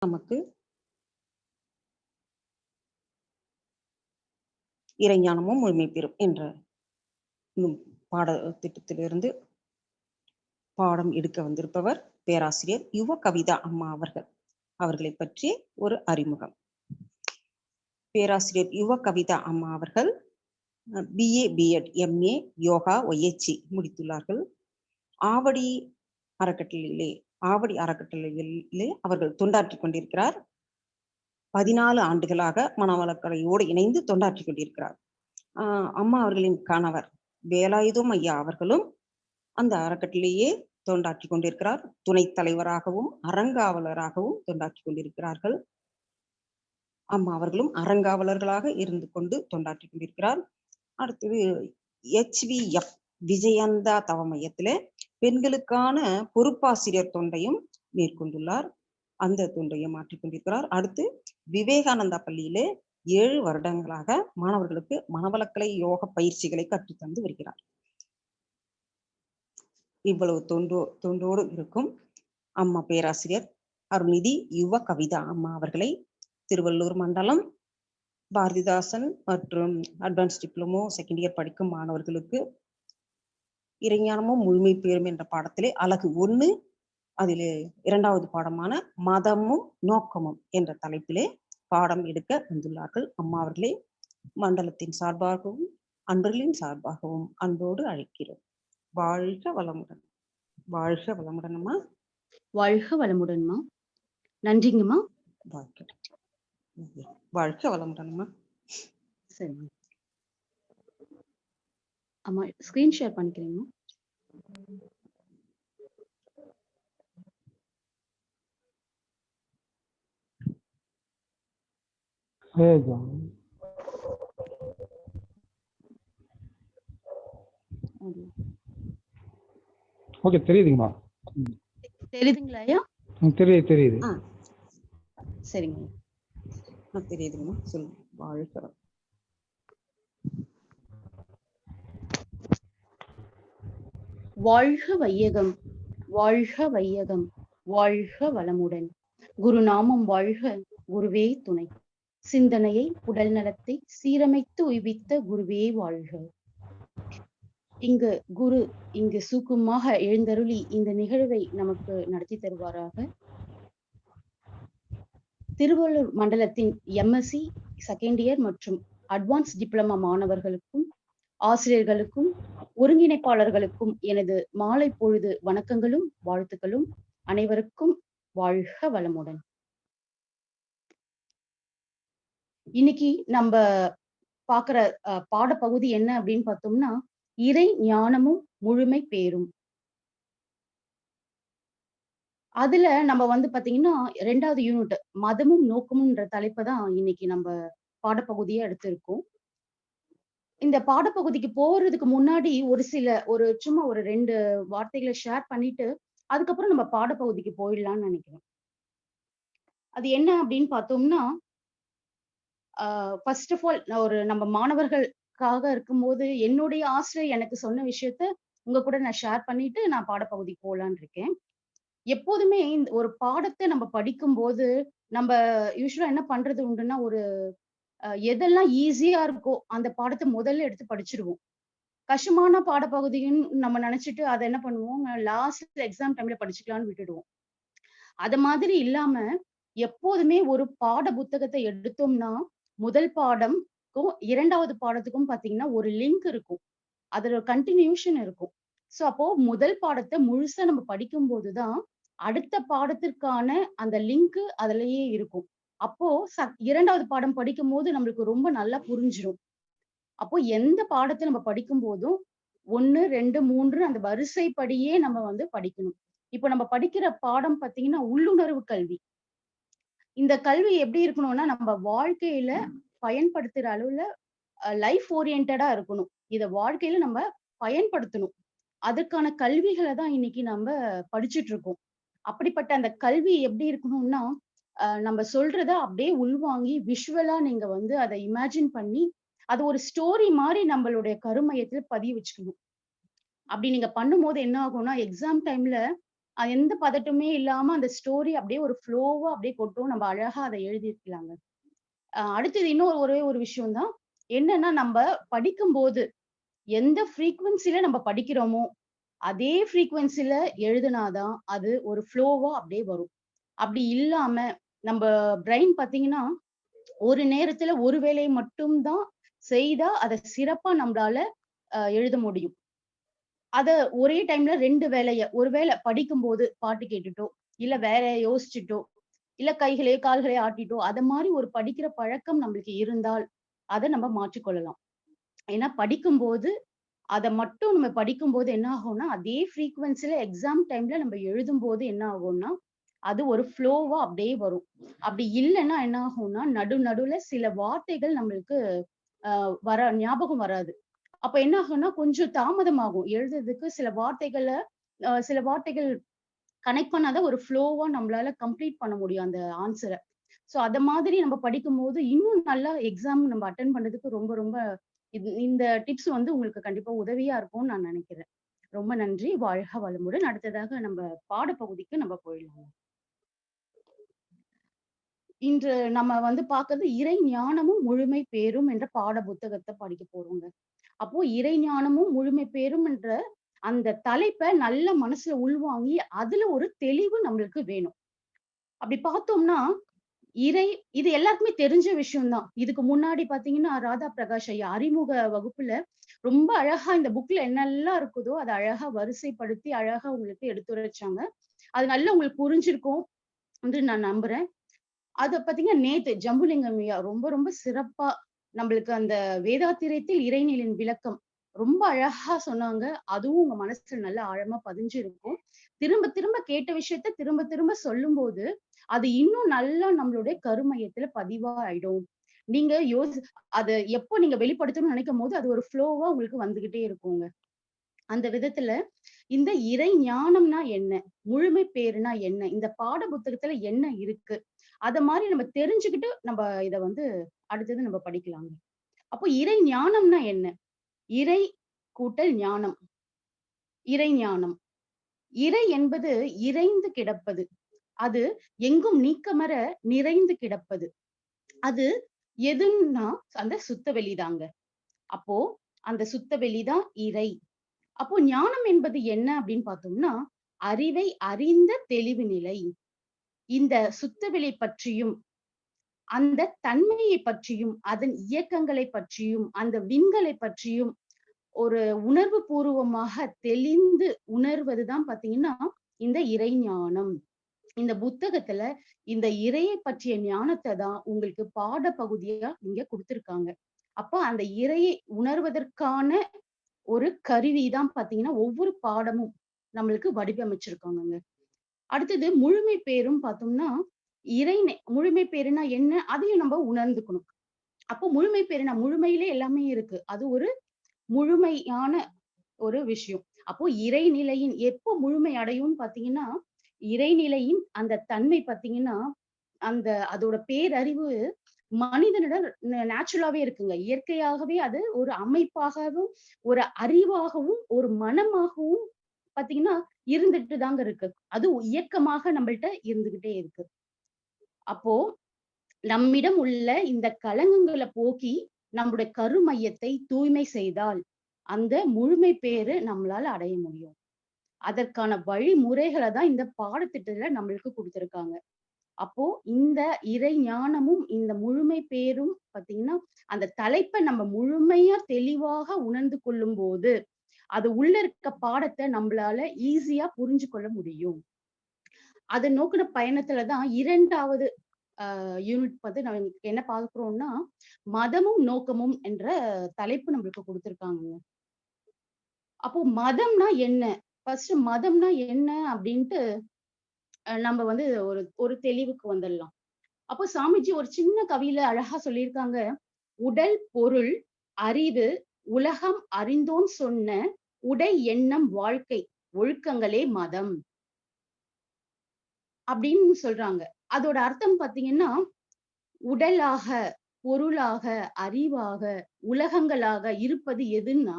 நமக்கு இறைஞானமும் முழுமை பெறும் என்ற பாடத்திட்டத்திலிருந்து பாடம் எடுக்க வந்திருப்பவர் பேராசிரியர் யுவ கவிதா அம்மா அவர்களை பற்றி ஒரு அறிமுகம். பேராசிரியர் யுவ கவிதா அம்மா அவர்கள் BA BEd MA yoga OHC முடித்துள்ளார்கள். Avadi அறக்கட்டளையிலே அவர்கள் தொண்டாற்றிக் கொண்டிருக்கிறார். 14 ஆண்டுகளாக மனவளக்கலையோடு இணைந்து தொண்டாற்றிக் கொண்டிருக்கிறார். அம்மா அவர்களின் கணவர் வேலாயுதம் ஐயா அவர்களும் அந்த அறக்கட்டளையே தொண்டாற்றிக் கொண்டிருக்கிறார். துணைத் தலைவராகவும் அறங்காவலராகவும் தொண்டாற்றிக் கொண்டிருக்கிறார்கள். அம்மா அவர்களும் அறங்காவலர்களாக இருந்து கொண்டு தொண்டாற்றிக் கொண்டிருக்கிறார். அடுத்தது HVF விஜயந்தா தவ மையத்திலே பெண்களுக்கான பொறுப்பாசிரியர் தொண்டையும் மேற்கொண்டுள்ளார். அந்த தொண்டையை மாற்றிக் கொண்டிருக்கிறார். அடுத்து விவேகானந்தா பள்ளியிலே 7 வருடங்களாக மாணவர்களுக்கு மனவளக்கலை யோக பயிற்சிகளை கற்றுத்தந்து வருகிறார். இவ்வளவு தொண்டோடு இருக்கும் அம்மா பேராசிரியர் அருள்நிதி யுவ கவிதா அம்மா அவர்களை திருவள்ளூர் மண்டலம் பாரதிதாசன் மற்றும் அட்வான்ஸ் டிப்ளமோ செகண்ட் இயர் படிக்கும் மாணவர்களுக்கு இறைஞானமும் முழுமை பெறும் என்ற பாடத்திலே அலகு 1 அதிலே 2வது பாடமான மதமும் நோக்கமும் என்ற தலைப்பிலே பாடம் எடுக்க வந்துள்ளார்கள். அம்மா அவர்களே மண்டலத்தின் சார்பாகவும் அன்பர்களின் சார்பாகவும் அன்போடு அழைக்கிறோம். வாழ்க வளமுடன். வாழ்க வளமுடன் அம்மா. வாழ்க வளமுடன்மா. நன்றிங்கம்மா. வாழ்க வளமுடன் அம்மா. சரி அம்மா, ஸ்கிரீன் ஷேர் பண்ணிக்கிறீங்க. ஓகே, தெரியுதுங்கம்மா. தெரியுதுங்களா ஐயா? தெரியுது. சரிங்க, தெரியுதுங்கம்மா. சொல்லுங்க. வாழ்க வாழ்க வையகம், வாழ்க வையகம், வாழ்க வளமுடன். குருநாமம் வாழ்க, குருவே துணை. சிந்தனையை உடல் நலத்தை சீரமைத்து உய்வித்த குருவே வாழ்க. இங்கு சூக்குமாக எழுந்தருளி இந்த நிகழ்வை நமக்கு நடத்தி தருவாராக. திருவள்ளூர் மண்டலத்தின் MSc செகண்ட் இயர் மற்றும் அட்வான்ஸ் டிப்ளமா மாணவர்களுக்கும் ஆசிரியர்களுக்கும் ஒருங்கிணைப்பாளர்களுக்கும் எனது மாலை பொழுது வணக்கங்களும் வாழ்த்துக்களும். அனைவருக்கும் வாழ்க வளமுடன். இன்னைக்கு நம்ம பாக்குற பாடப்பகுதி என்ன அப்படின்னு பார்த்தோம்னா, இறை ஞானமும் முழுமை பேரும். அதுல நம்ம பாத்தீங்கன்னா 2வது யூனிட் மதமும் நோக்கமும்ன்ற தலைப்பை தான் இன்னைக்கு நம்ம பாடப்பகுதியா எடுத்திருக்கோம். இந்த பாடப்பகுதிக்கு போறதுக்கு முன்னாடி சும்மா ஒரு 2 வார்த்தைகளை ஷேர் பண்ணிட்டு அதுக்கப்புறம் நம்ம பாடப்பகுதிக்கு போயிடலாம்னு நினைக்கிறேன். அது என்ன அப்படின்னு பார்த்தோம்னா, ஃபர்ஸ்ட் ஆஃப் ஆல் நம்ம மாணவர்களுக்காக இருக்கும்போது என்னுடைய ஆசிரியர் எனக்கு சொன்ன விஷயத்த உங்க கூட நான் ஷேர் பண்ணிட்டு நான் பாடப்பகுதிக்கு போகலான்னு இருக்கேன். எப்போதுமே இந்த ஒரு பாடத்தை நம்ம படிக்கும்போது நம்ம யூஸ்வலா என்ன பண்றது உண்டுன்னா, எதெல்லாம் ஈஸியா இருக்கோ அந்த பாடத்தை முதல்ல எடுத்து படிச்சிருவோம். கஷ்டமான பாடப்பகுதின்னு நம்ம நினைச்சிட்டு அதை என்ன பண்ணுவோம், லாஸ்ட் எக்ஸாம் டைம்ல படிச்சுக்கலாம்னு விட்டுடுவோம். அது மாதிரி இல்லாம எப்போதுமே ஒரு பாட புத்தகத்தை எடுத்தோம்னா முதல் பாடம்க்கும் 2வது பாடத்துக்கும் பாத்தீங்கன்னா ஒரு லிங்க் இருக்கும், அதுல கண்டினியூஷன் இருக்கும். சோ அப்போ முதல் பாடத்தை முழுசா நம்ம படிக்கும் போதுதான் அடுத்த பாடத்திற்கான அந்த லிங்க் அதுலயே இருக்கும். அப்போ 2வது பாடம் படிக்கும் போது நம்மளுக்கு ரொம்ப நல்லா புரிஞ்சிடும். அப்போ எந்த பாடத்தை நம்ம படிக்கும் போதும் 1, 2, 3 அந்த வரிசைப்படியே நம்ம படிக்கணும். இப்போ நம்ம படிக்கிற பாடம் பாத்தீங்கன்னா உள்ளுணர்வு கல்வி. இந்த கல்வி எப்படி இருக்கணும்னா நம்ம வாழ்க்கையில பயன்படுத்துற அளவுல லைஃப் ஓரியன்டா இருக்கணும். இத வாழ்க்கையில நம்ம பயன்படுத்தணும். அதுக்கான கல்விகளை தான் இன்னைக்கு நம்ம படிச்சுட்டு இருக்கோம். அப்படிப்பட்ட அந்த கல்வி எப்படி இருக்கணும்னா, நம்ம சொல்றத அப்படியே உள்வாங்கி விஷுவலா நீங்க அதை இமேஜின் பண்ணி அது ஒரு ஸ்டோரி மாதிரி நம்மளுடைய கருமையத்துல பதிய வச்சுக்கணும். அப்படி நீங்க பண்ணும்போது என்ன ஆகும்னா, எக்ஸாம் டைம்ல எந்த பதட்டமே இல்லாம அந்த ஸ்டோரி அப்படியே ஒரு ஃப்ளோவா அப்படியே கொட்டும். நம்ம அழகா அதை எழுதியிருக்கலாங்க. அடுத்தது இன்னொரு ஒரே ஒரு விஷயம் தான். என்னன்னா, நம்ம படிக்கும்போது எந்த ஃப்ரீக்வன்சில நம்ம படிக்கிறோமோ, அதே ஃப்ரீக்வன்சில எழுதுனாதான் அது ஒரு ஃப்ளோவா அப்படியே வரும். அப்படி இல்லாம நம்ப பிரெயின் பார்த்தீங்கன்னா, ஒரு நேரத்துல ஒரு வேலைய மட்டும் தான் செய்தா, அத சிறப்பா நம்பளால எழுத முடியும். அத ஒரே டைம்ல 2 வேலைய, ஒரு வேள படிக்கும்போது பாட்டு கேட்டுட்டோ, இல்ல வேற யோசிச்சுட்டோ, இல்ல கைகளையோ, கால்களையோ ஆட்டிட்டோ, அத மாரி ஒரு படிக்கிற பழக்கம் நம்மளுக்கு இருந்தால், அத நம்ம மாற்றிக்கொள்ளலாம். ஏன்னா படிக்கும்போது, அத மட்டும் நம்ம படிக்கும்போது என்ன ஆகும்னா, அதே ஃப்ரீக்வன்சில எக்ஸாம் டைம்ல நம்ம எழுதும்போது என்ன ஆகும்னா, அது ஒரு ஃப்ளோவா அப்படியே வரும். அப்படி இல்லன்னா என்ன ஆகும்னா, நடுவுல சில வார்த்தைகள் நம்மளுக்கு ஞாபகம் வராது. அப்ப என்ன ஆகும்னா, கொஞ்சம் தாமதமாகும். எழுதுறதுக்கு சில வார்த்தைகள் கனெக்ட் பண்ணா தான் ஒரு ஃப்ளோவா நம்மளால கம்ப்ளீட் பண்ண முடியும் அந்த ஆன்ஸர. சோ அத மாதிரி நம்ம படிக்கும்போது, இன்னும் நல்லா எக்ஸாம் நம்ம அட்டெண்ட் பண்றதுக்கு ரொம்ப ரொம்ப இந்த டிப்ஸ் வந்து உங்களுக்கு கண்டிப்பா உதவியா இருக்கும்னு நான் நினைக்கிறேன். ரொம்ப நன்றி. வாழ்க வளமுடன். அடுத்ததாக நம்ம பாடப்பகுதிக்கு நம்ம போயிடலாம். இன்று நம்ம வந்து பார்க்கிறது இறை ஞானமும் முழுமை பேரும் என்ற பாட புத்தகத்த படிக்க போறோங்க. அப்போ இறை ஞானமும் முழுமை பேரும் என்ற அந்த தலைப்ப நல்ல மனசுல உள்வாங்கி, அதுல ஒரு தெளிவு நம்மளுக்கு வேணும். அப்படி பார்த்தோம்னா, இறை இது எல்லாருக்குமே தெரிஞ்ச விஷயம் தான். இதுக்கு முன்னாடி பார்த்தீங்கன்னா, ராதா பிரகாஷ் ஐயா அறிமுக வகுப்புல ரொம்ப அழகா இந்த புக்ல என்னெல்லாம் இருக்குதோ, அத அழகா வரிசைப்படுத்தி அழகா உங்களுக்கு எடுத்துரைச்சாங்க. அது நல்லா உங்களுக்கு புரிஞ்சிருக்கும் என்று நான் நம்புறேன். அத பார்த்தீங்கன்னா, நேத்து ஜம்புலிங்கம் ஐயா ரொம்ப ரொம்ப சிறப்பா நம்மளுக்கு அந்த வேதாத்திரியத்தில் இறைநிலையின் விளக்கம் ரொம்ப அழகா சொன்னாங்க. அதுவும் உங்க மனசுல நல்லா ஆழமா பதிஞ்சிருக்கும். திரும்ப திரும்ப கேட்ட விஷயத்த திரும்ப திரும்ப சொல்லும்போது, அது இன்னும் நல்லா நம்மளுடைய கருமையத்துல பதிவாயிடும். நீங்க அத எப்போ நீங்க வெளிப்படுத்தணும்னு நினைக்கும்போது, அது ஒரு ஃப்ளோவா உங்களுக்கு வந்துகிட்டே இருக்குங்க. அந்த விதத்துல இந்த இறை ஞானம்னா என்ன? முழுமை பேறுனா என்ன? இந்த பாட புத்தகத்துல என்ன இருக்கு? அத மாரி நம்ம தெரிஞ்சுக்கிட்டு இத வந்து அடுத்தது நம்ம படிக்கலாங்க. அப்போ இறை ஞானம்னா என்ன? இறை கூட்டல் ஞானம். இறை ஞானம். இறை என்பது இறைந்து கிடப்பது. அது எங்கும் நீக்கமற நிறைந்து கிடப்பது. அது எதுன்னா அந்த சுத்த வெளிதாங்க. அப்போ அந்த சுத்த வெளிதான் இறை. அப்போ ஞானம் என்பது என்ன அப்படின்னு பார்த்தோம்னா, அறிவை அறிந்த தெளிவு நிலை. இந்த சுத்தவெளி பற்றியும், அந்த தன்மையை பற்றியும், அதன் இயக்கங்களை பற்றியும், அந்த விண்களை பற்றியும் ஒரு உணர்வு பூர்வமாக தெளிந்து உணர்வதுதான் பாத்தீங்கன்னா, இந்த இறைஞானம். இந்த புத்தகத்துல இந்த இறையை பற்றிய ஞானத்த தான் உங்களுக்கு பாட பகுதியா இங்க குடுத்திருக்காங்க. அப்போ அந்த இறையை உணர்வதற்கான ஒரு கருவி தான் பாத்தீங்கன்னா, ஒவ்வொரு பாடமும் நம்மளுக்கு வடிவமைச்சிருக்காங்கங்க. அடுத்தது முழுமை பேரும் பார்த்தோம்னா, முழுமை பேருனா என்ன? அதையும் நம்ம உணர்ந்துக்கணும். அப்போ முழுமை பேருனா முழுமையிலே எல்லாமே இருக்கு. அது ஒரு முழுமையான ஒரு விஷயம். அப்போ இறைநிலையின் எப்போ முழுமை அடையும்னு பார்த்தீங்கன்னா, இறைநிலையின் அந்த தன்மை பார்த்தீங்கன்னா, அதோட பேரறிவு மனிதனிடம் நேச்சுரலாவே இருக்குங்க. இயற்கையாகவே அது ஒரு அமைப்பாகவும், ஒரு அறிவாகவும், ஒரு மனமாகவும் பார்த்தீங்கன்னா, இருந்துட்டு தாங்க இருக்கு. அது இயக்கமாக நம்மள்ட்ட இருந்துகிட்டே இருக்கு. அப்போ நம்மிடம் உள்ள இந்த கலங்கங்கள போக்கி, நம்முடைய கருமையத்தை தூய்மை செய்தால், அந்த முழுமை பேறு நம்மளால அடைய முடியும். அதற்கான வழிமுறைகள தான் இந்த பாடத்திட்டத்துல நம்மளுக்கு குடுத்திருக்காங்க. அப்போ இந்த இறை ஞானமும், இந்த முழுமை பேரும் பார்த்தீங்கன்னா, அந்த தலைப்ப நம்ம முழுமையா தெளிவாக உணர்ந்து கொள்ளும்போது, அது உள்ள இருக்க பாடத்த நம்பளால ஈஸியா புரிஞ்சு கொள்ள முடியும். அத நோக்குன பயணத்துல தான் 2வது யூனிட் வந்து நம்ம என்ன பார்க்கிறோம்னா, மதமும் நோக்கமும் என்ற தலைப்பு நம்மளுக்கு குடுத்திருக்காங்கங்க. அப்போ மதம்னா என்ன? ஃபர்ஸ்ட் மதம்னா என்ன அப்டின்ட்டு நம்ம வந்து ஒரு ஒரு தெளிவுக்கு வந்துடலாம். அப்போ சாமிஜி ஒரு சின்ன கவியில அழகா சொல்லியிருக்காங்க. "உடல், பொருள், அறிவு, உலகம் அறிந்தோன் சொன்ன உடை, எண்ணம், வாழ்க்கை ஒழுக்கங்களே மதம்." அப்படின்னு சொல்றாங்க. அதோட அர்த்தம் பார்த்தீங்கன்னா, உடலாக, பொருளாக, அறிவாக, உலகங்களாக இருப்பது எதுன்னா,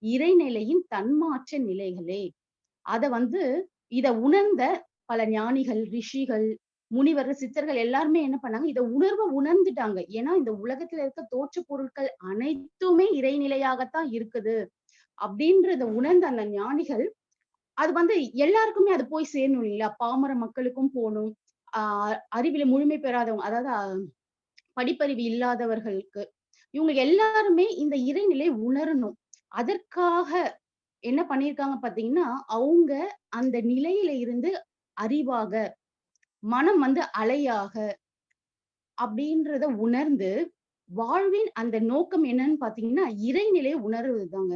இறைநிலையின் தன்மாற்ற நிலைகளே. அத வந்து இத உணர்ந்த பல ஞானிகள், ரிஷிகள், முனிவர்கள், சித்தர்கள் எல்லாருமே என்ன பண்ணாங்க, இத உணர்ந்துட்டாங்க. ஏன்னா இந்த உலகத்துல இருக்க தோற்றப் பொருட்கள் அனைத்துமே இறைநிலையாகத்தான் இருக்குது அப்படின்றத உணர்ந்த அந்த ஞானிகள், அது எல்லாருக்குமே அது போய் சேரணும் இல்லையா? பாமர மக்களுக்கும் போணும். அறிவில முழுமை பெறாதவங்க, அதாவது படிப்பறிவு இல்லாதவர்களுக்கு, இவங்க எல்லாருமே இந்த இறைநிலை உணரணும். அதற்காக என்ன பண்ணியிருக்காங்க பார்த்தீங்கன்னா, அவங்க அந்த நிலையில இருந்து அறிவாக, மனம் அலையாக அப்படின்றத உணர்ந்து, வாழ்வின் அந்த நோக்கம் என்னன்னு பார்த்தீங்கன்னா, இறைநிலையை உணர்வதுதாங்க.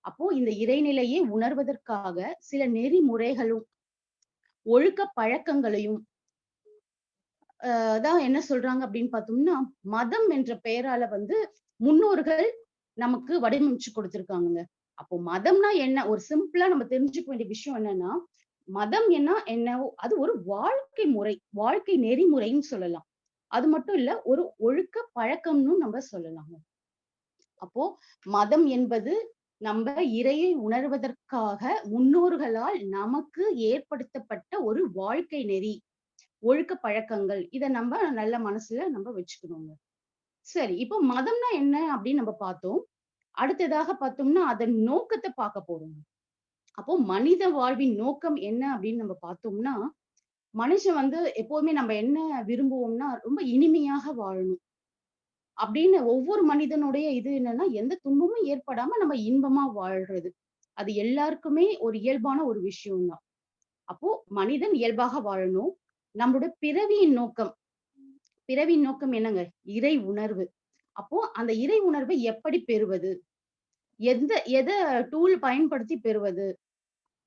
அப்போ இந்த இறைநிலையை உணர்வதற்காக சில நெறிமுறைகளும், ஒழுக்க பழக்கங்களையும் தான் என்ன சொல்றாங்க அப்படின்னு பார்த்தோம்னா, மதம் என்ற பெயரால முன்னோர்கள் நமக்கு வடிவமைச்சு கொடுத்திருக்காங்கங்க. அப்போ மதம்னா என்ன? ஒரு சிம்பிளா நம்ம தெரிஞ்சுக்க வேண்டிய விஷயம் என்னன்னா, மதம் என்னவோ அது ஒரு வாழ்க்கை முறை, வாழ்க்கை நெறிமுறைன்னு சொல்லலாம். அது மட்டும் இல்ல, ஒரு ஒழுக்க பழக்கம்னு நம்ம சொல்லலாங்க. அப்போ மதம் என்பது நம்ம இறையை உணர்வதற்காக முன்னோர்களால் நமக்கு ஏற்படுத்தப்பட்ட ஒரு வாழ்க்கை நெறி, ஒழுக்க பழக்கங்கள். இத நம்ம நல்ல மனசுல நம்ம வச்சுக்கணுங்க. சரி, இப்போ மதம்னா என்ன அப்படின்னு நம்ம பார்த்தோம். அடுத்ததாக பார்த்தோம்னா, அதன் நோக்கத்த பார்க்க போறோம். அப்போ மனித வாழ்வின் நோக்கம் என்ன அப்படின்னு நம்ம பார்த்தோம்னா, மனுஷன் எப்பவுமே நம்ம என்ன விரும்புவோம்னா, ரொம்ப இனிமையாக வாழணும். அப்படின்னு ஒவ்வொரு மனிதனுடைய இது என்னன்னா, எந்த துன்பமும் ஏற்படாம நம்ம இன்பமா வாழ்றது. அது எல்லாருக்குமே ஒரு இயல்பான ஒரு விஷயம் தான். அப்போ மனிதன் இயல்பாக வாழணும். நம்மளோட பிறவியின் நோக்கம் என்னங்க? இறை உணர்வு. அப்போ அந்த இறை உணர்வை எப்படி பெறுவது? எத டூல் பயன்படுத்தி பெறுவது?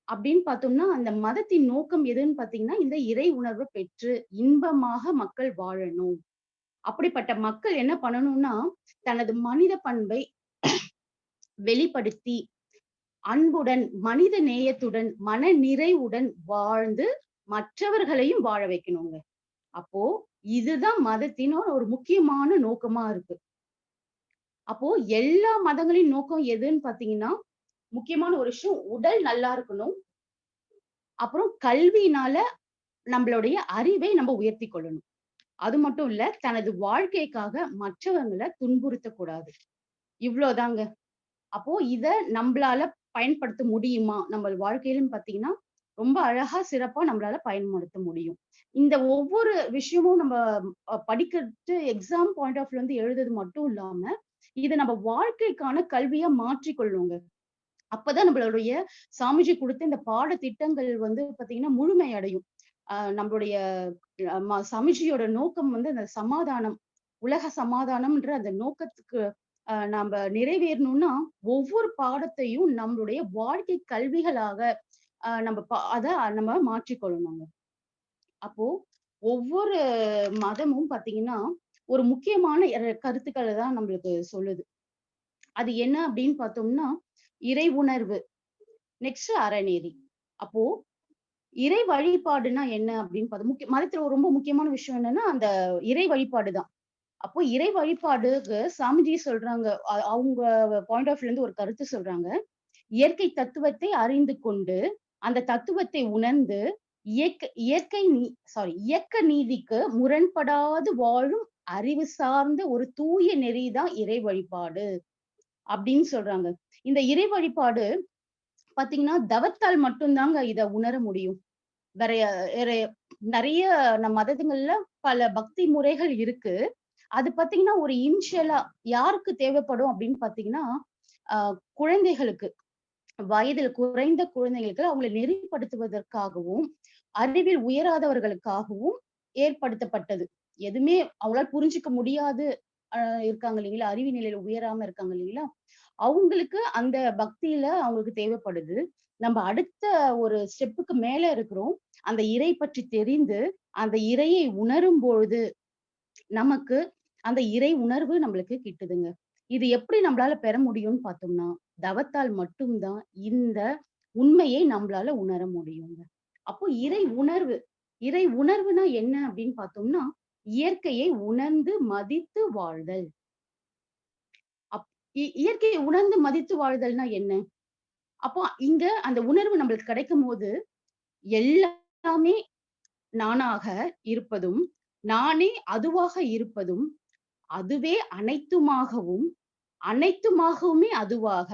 அப்படின்னு பார்த்தோம்னா, அந்த மதத்தின் நோக்கம் எதுன்னு பார்த்தீங்கன்னா, இந்த இறை உணர்வை பெற்று இன்பமாக மக்கள் வாழணும். அப்படிப்பட்ட மக்கள் என்ன பண்ணணும்னா, தனது மனித பண்பை வெளிப்படுத்தி, அன்புடன், மனித நேயத்துடன், மன நிறைவுடன் வாழ்ந்து மற்றவர்களையும் வாழ வைக்கணுங்க. அப்போ இதுதான் மதத்தின் ஒரு முக்கியமான நோக்கமா இருக்கு. அப்போ எல்லா மதங்களின் நோக்கம் எதுன்னு பார்த்தீங்கன்னா, முக்கியமான ஒரு விஷயம் உடல் நல்லா இருக்கணும். அப்புறம் கல்வியினால நம்மளுடைய அறிவை நம்ம உயர்த்திக் கொள்ளணும். அது மட்டும் இல்ல, தனது வாழ்க்கைக்காக மற்றவங்கள துன்புறுத்தக் கூடாது. இவ்ளோதாங்க. அப்போ இத நம்பளால பயன்படுத்த முடியுமா? நம்ம வாழ்க்கையிலும் பார்த்தீங்கன்னா, ரொம்ப அழகா, சிறப்பா நம்மளால பயன்படுத்த முடியும். இந்த ஒவ்வொரு விஷயமும் நம்ம படிக்கிறது எக்ஸாம் பாயிண்ட் ஆஃப் வியூல எழுதுறது மட்டும் இல்லாம, இத நம்ம வாழ்க்கைக்கான கல்வியா மாற்றிக் கொள்ளணுங்க. அப்பதான் நம்மளுடைய சாமிஜி குடுத்த இந்த பாடத்திட்டங்கள் பார்த்தீங்கன்னா, முழுமை அடையும். நம்மளுடைய சாமிஜியோட நோக்கம் அந்த சமாதானம், உலக சமாதானம்ன்ற அந்த நோக்கத்துக்கு நம்ப நிறைவேறணும்னா, ஒவ்வொரு பாடத்தையும் நம்மளுடைய வாழ்க்கை கல்விகளாக அத நம்ம மாற்றிக்கொள்ளணுங்க. அப்போ ஒவ்வொரு மதமும் பார்த்தீங்கன்னா, ஒரு முக்கியமான கருத்துக்கள தான் நம்மளுக்கு சொல்லுது. அது என்ன அப்படின்னு பார்த்தோம்னா, இறை உணர்வு, நெக்ஸ்ட் அறநெறி. அப்போ இறை வழிபாடுன்னா என்ன அப்படின்னு மதத்துல ரொம்ப முக்கியமான விஷயம் என்னன்னா, அந்த இறை வழிபாடு தான். அப்போ இறை வழிபாடுக்கு சாமிஜி சொல்றாங்க. அவங்க பாயிண்ட் ஆஃப் வியூல ஒரு கருத்து சொல்றாங்க. இயற்கை தத்துவத்தை அறிந்து கொண்டு, அந்த தத்துவத்தை உணர்ந்து, இயக்க நீதிக்கு முரண்படாது வாழும் அறிவு சார்ந்த ஒரு தூய நெறிதான் இறை வழிபாடு அப்படின்னு சொல்றாங்க. இந்த இறை வழிபாடு பார்த்தீங்கன்னா, தவத்தால் மட்டும் தாங்க இத உணர முடியும். வேற வேற நெறைய நம் மதங்கள்ல பல பக்தி முறைகள் இருக்கு. அது பார்த்தீங்கன்னா, ஒரு இனிஷியலா யாருக்கு தேவைப்படும் அப்படின்னு பார்த்தீங்கன்னா, அ குழந்தைகளுக்கு, வயதில் குறைந்த குழந்தைகளுக்கு அவங்கள நெறிப்படுத்துவதற்காகவும், அறிவில் உயராதவர்களுக்காகவும் ஏற்படுத்தப்பட்டது. எதுவுமே அவங்களால புரிஞ்சுக்க முடியாது இருக்காங்க இல்லைங்களா? அறிவு நிலையில உயராம இருக்காங்க இல்லைங்களா? அவங்களுக்கு அந்த பக்தியில அவங்களுக்கு தேவைப்படுது. நம்ம அடுத்த ஒரு ஸ்டெப்புக்கு மேல இருக்கிறோம். அந்த இறை பற்றி தெரிந்து, அந்த இறையை உணரும் பொழுது, நமக்கு அந்த இறை உணர்வு நம்மளுக்கு கிட்டுதுங்க. இது எப்படி நம்மளால பெற முடியும்னு பார்த்தோம்னா, தவத்தால் மட்டும் தான் இந்த உண்மையை நம்மளால உணர முடியுங்க. அப்போ இறை உணர்வுனா என்ன அப்படின்னு பார்த்தோம்னா, இயற்கையை உணர்ந்து மதித்து வாழ்தல். அப் இயற்கையை உணர்ந்து மதித்து வாழ்தல்னா என்ன? அப்போ இங்க அந்த உணர்வு நம்மளுக்கு கிடைக்கும்போது, எல்லாமே நானாக இருப்பதும், நானே அதுவாக இருப்பதும், அதுவே அனைத்துமாகவும், அனைத்துமாகவுமே அதுவாக.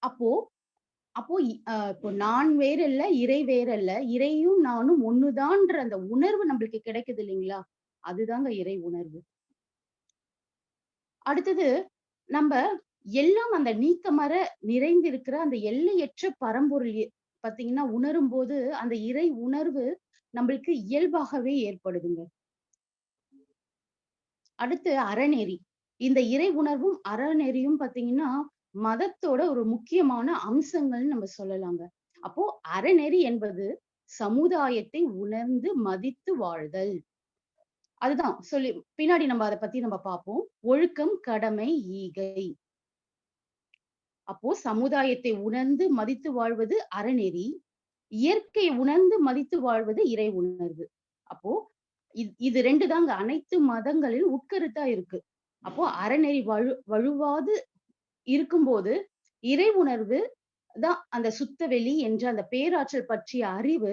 அப்போ அப்போ இப்போ நான் வேறல்ல, இறை வேறல்ல, இறையும் நானும் ஒண்ணுதான்ற அந்த உணர்வு நம்மளுக்கு கிடைக்குது இல்லைங்களா? அதுதாங்க இறை உணர்வு. அடுத்தது நம்ப எல்லாம் அந்த நீக்கமற நிறைந்திருக்கிற அந்த எல்லையற்ற பரம்பொருள் பாத்தீங்கன்னா, உணரும்போது அந்த இறை உணர்வு நம்மளுக்கு இயல்பாகவே ஏற்படுதுங்க. அடுத்து அறநெறி. இந்த இறை உணர்வும், அறநெறியும் பாத்தீங்கன்னா, மதத்தோட ஒரு முக்கியமான அம்சங்கள்னு நம்ம சொல்லலாங்க. அப்போ அறநெறி என்பது சமுதாயத்தை உணர்ந்து மதித்து வாழ்தல். அதுதான் சொல்லி பின்னாடி நம்ம அத பத்தி நம்ம பார்ப்போம். ஒழுக்கம், கடமை, ஈகை. அப்போ சமுதாயத்தை உணர்ந்து மதித்து வாழ்வது அறநெறி. இயற்கை உணர்ந்து மதித்து வாழ்வது இறை உணர்வு. அப்போ இது 2 தாங்க அனைத்து மதங்களில் உட்கருத்தா இருக்கு. அப்போ அறநெறி வழுவாது இருக்கும்போது, இறை உணர்வு தான் அந்த சுத்தவெளி என்ற அந்த பேராற்றல் பற்றிய அறிவு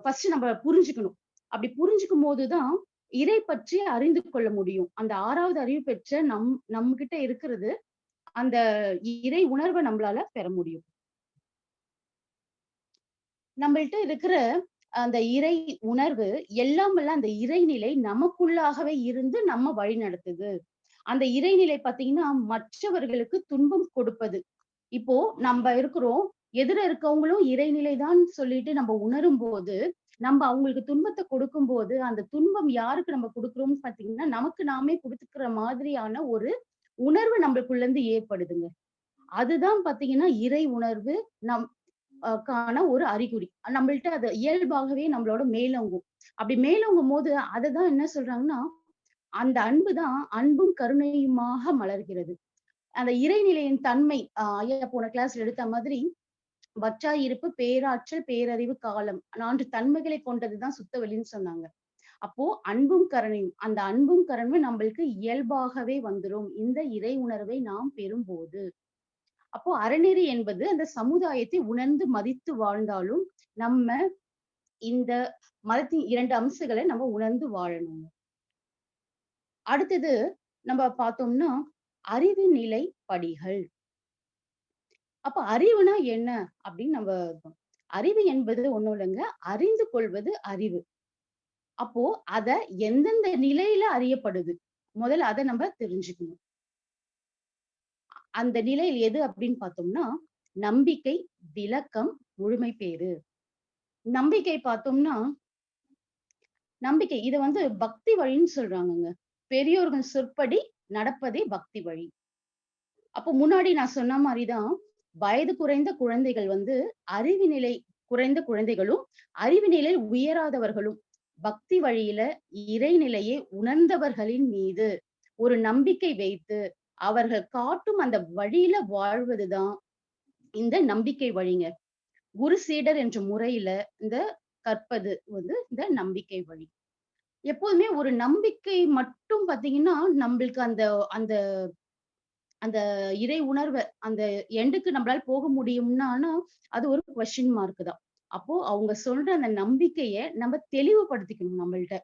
ஃபர்ஸ்ட் நம்ம புரிஞ்சுக்கணும். அப்படி புரிஞ்சுக்கும்போது தான் இறை பற்றி அறிந்து கொள்ள முடியும். அந்த 6வது அறிவு பெற்ற நம்மகிட்ட இருக்கிறது, அந்த இறை உணர்வ நம்மளால பெற முடியும். நம்மள்ட்ட இருக்கிற அந்த இறை உணர்வு எல்லாம் வல்ல அந்த இறைநிலை நமக்குள்ளாகவே இருந்து நம்ம வழி நடத்துது. அந்த இறைநிலை பார்த்தீங்கன்னா, மற்றவர்களுக்கு துன்பம் கொடுப்பது. இப்போ நம்ப இருக்கிறோம். எதிர இருக்கவங்களும் இறைநிலை தான் சொல்லிட்டு நம்ம உணரும்போது, நம்ம அவங்களுக்கு துன்பத்த கொடுக்கும்போது, அந்த துன்பம் யாருக்கு நம்ம குடுக்குறோம்னு பார்த்தீங்கன்னா, நமக்கு நாமே குடுத்துக்கிற மாதிரியான ஒரு உணர்வு நம்மளுக்குள்ள இருந்து ஏற்படுதுங்க. அதுதான் பார்த்தீங்கன்னா, இறை உணர்வு நம் க்கான ஒரு அறிகுறி. நம்மள்ட்ட அது இயல்பாகவே நம்மளோட மேலோங்கும். அப்படி மேலோங்கும்போது அததான் என்ன சொல்றாங்கன்னா, அந்த அன்பு தான் அன்பும் கருணையுமாக மலர்கிறது. அந்த இறைநிலையின் தன்மை ஐயா போன கிளாஸ்ல எடுத்த மாதிரி, வற்றாய் இருப்பு, பேராற்றல், பேரறிவு, காலம் 4 தன்மைகளை கொண்டதுதான் சுத்தவெளின்னு சொன்னாங்க. அப்போ அன்பும் கருணையும், அந்த அன்பும் கருணையும் நம்மளுக்கு இயல்பாகவே வந்துரும். இந்த இறை உணர்வை நாம் பெறும்போது. அப்போ அறநெறி என்பது அந்த சமுதாயத்தை உணர்ந்து மதித்து வாழ்ந்தாலும், நம்ம இந்த மதத்தின் 2 அம்சங்கள நம்ம உணர்ந்து வாழணும். அடுத்தது நம்ம பார்த்தோம்னா, அறிவு நிலை படிகள். அப்ப அறிவுனா என்ன அப்படின்னு நம்ம அறிவு என்பது ஒண்ணும் இல்லைங்க. அறிந்து கொள்வது அறிவு. அப்போ அத எந்தெந்த நிலையில அறியப்படுது? முதல்ல அத நம்ம தெரிஞ்சுக்கணும். அந்த நிலையில் எது அப்படின்னு பார்த்தோம்னா, நம்பிக்கை, விளக்கம், முழுமை பேறு. நம்பிக்கை பார்த்தோம்னா, நம்பிக்கை இத பக்தி வழின்னு சொல்றாங்கங்க. பெரியோர்கள் சொற்படி நடப்பதே பக்தி வழி. அப்போ முன்னாடி நான் சொன்ன மாரி தான், வயது குறைந்த குழந்தைகள் அறிவு நிலை குறைந்த குழந்தைகளும், அறிவு நிலை உயராதவர்களும், பக்தி வழியில இறைநிலையை உணர்ந்தவர்களின் மீது ஒரு நம்பிக்கை வைத்து, அவர்கள் காட்டும் அந்த வழியில வாழ்வதுதான் இந்த நம்பிக்கை வழிங்க. குரு சீடர் என்ற முறையில இந்த கற்பது இந்த நம்பிக்கை வழி. எப்போதுமே ஒரு நம்பிக்கை மட்டும் பார்த்தீங்கன்னா, நம்பளுக்கு அந்த அந்த அந்த இறை உணர்வ அந்த எண்டுக்கு நம்மளால போக முடியும்னா, அது ஒரு கொஸ்டின் மார்க் தான். அப்போ அவங்க சொல்ற அந்த நம்பிக்கைய நம்ம தெளிவுபடுத்திக்கணும் நம்மள்ட்ட.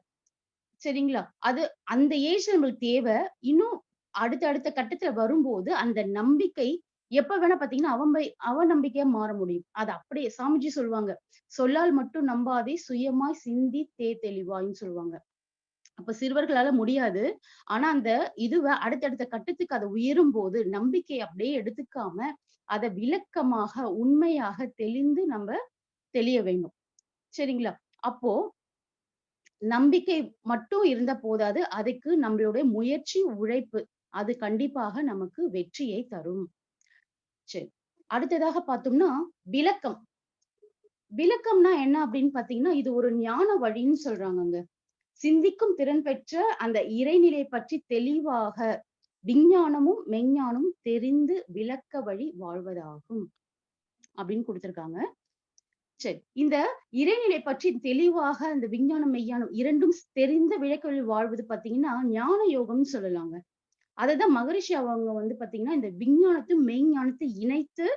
சரிங்களா? அது அந்த ஏஜ்ல நம்மளுக்கு தேவ. இன்னும் அடுத்த கட்டத்துல வரும்போது, அந்த நம்பிக்கை எப்ப வேணா பார்த்தீங்கன்னா, அவநம்பிக்கையா மாற முடியும். அது அப்படியே சாமிஜி சொல்லுவாங்க. "சொல்லால் மட்டும் நம்பாதே, சுயமாய் சிந்தி தெளிவாய்ன்னு" சொல்லுவாங்க. அப்ப சிறுவர்களால முடியாது. ஆனா அந்த இதுவ அடுத்தடுத்த கட்டத்துக்கு அத உயரும்போது, நம்பிக்கைய அப்படியே எடுத்துக்காம, அத விளக்கமாக, உண்மையாக தெளிந்து தெளிய வேண்டும். சரிங்களா? அப்போ நம்பிக்கை மட்டும் இருந்தா போதாது. அதுக்கு நம்மளுடைய முயற்சி, உழைப்பு அது கண்டிப்பாக நமக்கு வெற்றியை தரும். சரி. அடுத்ததாக பார்த்தோம்னா, விளக்கம். விளக்கம்னா என்ன அப்படின்னு பார்த்தீங்கன்னா, இது ஒரு ஞான வழின்னு சொல்றாங்கங்க. சிந்திக்கும் திறன் பெற்ற அந்த இறைநிலை பற்றி தெளிவாக விஞ்ஞானமும், மெஞ்ஞானமும் தெரிந்து விளக்க வழி வாழ்வதாகும். அப்படின்னு குடுத்திருக்காங்க. சரி. இந்த இறைநிலை பற்றி தெளிவாக அந்த விஞ்ஞானம், மெய்ஞானம் 2ம் தெரிந்த விளக்க வழி வாழ்வது பார்த்தீங்கன்னா, ஞான யோகம்னு சொல்லலாங்க. அததான் மகரிஷி அவங்க பார்த்தீங்கன்னா, இந்த விஞ்ஞானத்தையும், மெய்ஞானத்தை இணைத்து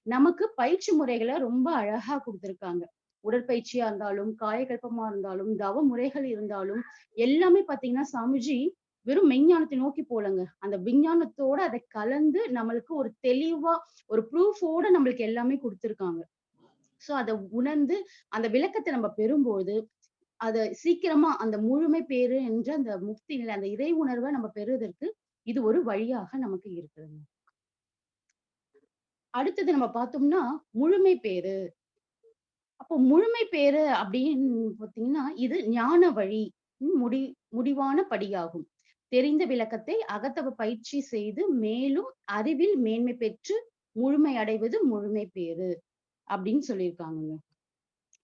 நமக்கு பயிற்சி முறைகளை ரொம்ப அழகா கொடுத்திருக்காங்க. உடற்பயிற்சியா இருந்தாலும், காயகல்பமா இருந்தாலும், தவ முறைகள் இருந்தாலும், எல்லாமே பாத்தீங்கன்னா சாமிஜி வெறும் மெஞ்ஞானத்தை நோக்கி போலங்க. அந்த விஞ்ஞானத்தோட அதை கலந்து நம்மளுக்கு ஒரு தெளிவா ஒரு ப்ரூஃபோட நம்மளுக்கு எல்லாமே கொடுத்திருக்காங்க. சோ அத உணர்ந்து அந்த விளக்கத்தை நம்ம பெறும்போது அத சீக்கிரமா அந்த முழுமை பேறு என்ற அந்த முக்தி நிலை, அந்த இறை உணர்வை நம்ம பெறுவதற்கு இது ஒரு வழியாக நமக்கு இருக்குதுங்க. அடுத்தது நம்ம பார்த்தோம்னா முழுமை பேறு. அப்போ முழுமை பேறு அப்படின்னு பார்த்தீங்கன்னா, இது ஞான வழி முடிவான படியாகும். தெரிந்த விளக்கத்தை அகத்தவ பயிற்சி செய்து மேலும் அறிவில் மேன்மை பெற்று முழுமை அடைவது முழுமை பேறு அப்படின்னு சொல்லியிருக்காங்கங்க.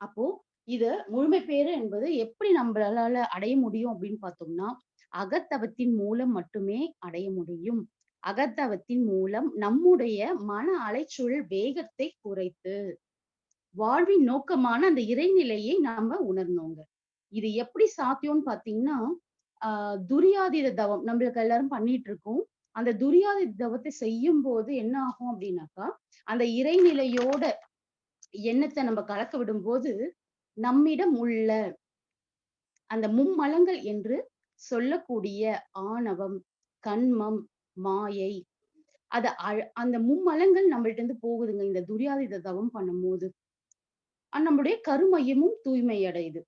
அப்போ இத முழுமை பேறு என்பது எப்படி நம்மளால அடைய முடியும் அப்படின்னு பார்த்தோம்னா, அகத்தவத்தின் மூலம் மட்டுமே அடைய முடியும். அகத்தவத்தின் மூலம் நம்முடைய மன அலைச்சூழல் வேகத்தை குறைத்து வாழ்வின் நோக்கமான அந்த இறைநிலையை நாம உணரணுங்க. இது எப்படி சாத்தியம்னு பாத்தீங்கன்னா, துரியாதீத தவம் நம்மளுக்கு எல்லாரும் பண்ணிட்டு இருக்கோம். அந்த துரியாதீத தவத்தை செய்யும் போது என்ன ஆகும் அப்படின்னாக்கா, அந்த இறைநிலையோட எண்ணத்தை நம்ம கலக்க விடும்போது நம்மிடம் உள்ள அந்த மும்மலங்கள் என்று சொல்லக்கூடிய ஆணவம், கன்மம், மாயை அந்த மும்மலங்கள் நம்மள்ட்ட இருந்து போகுதுங்க இந்த துரியாதீத தவம் பண்ணும்போது. நம்முடைய கருமையமும் தூய்மை அடையுது.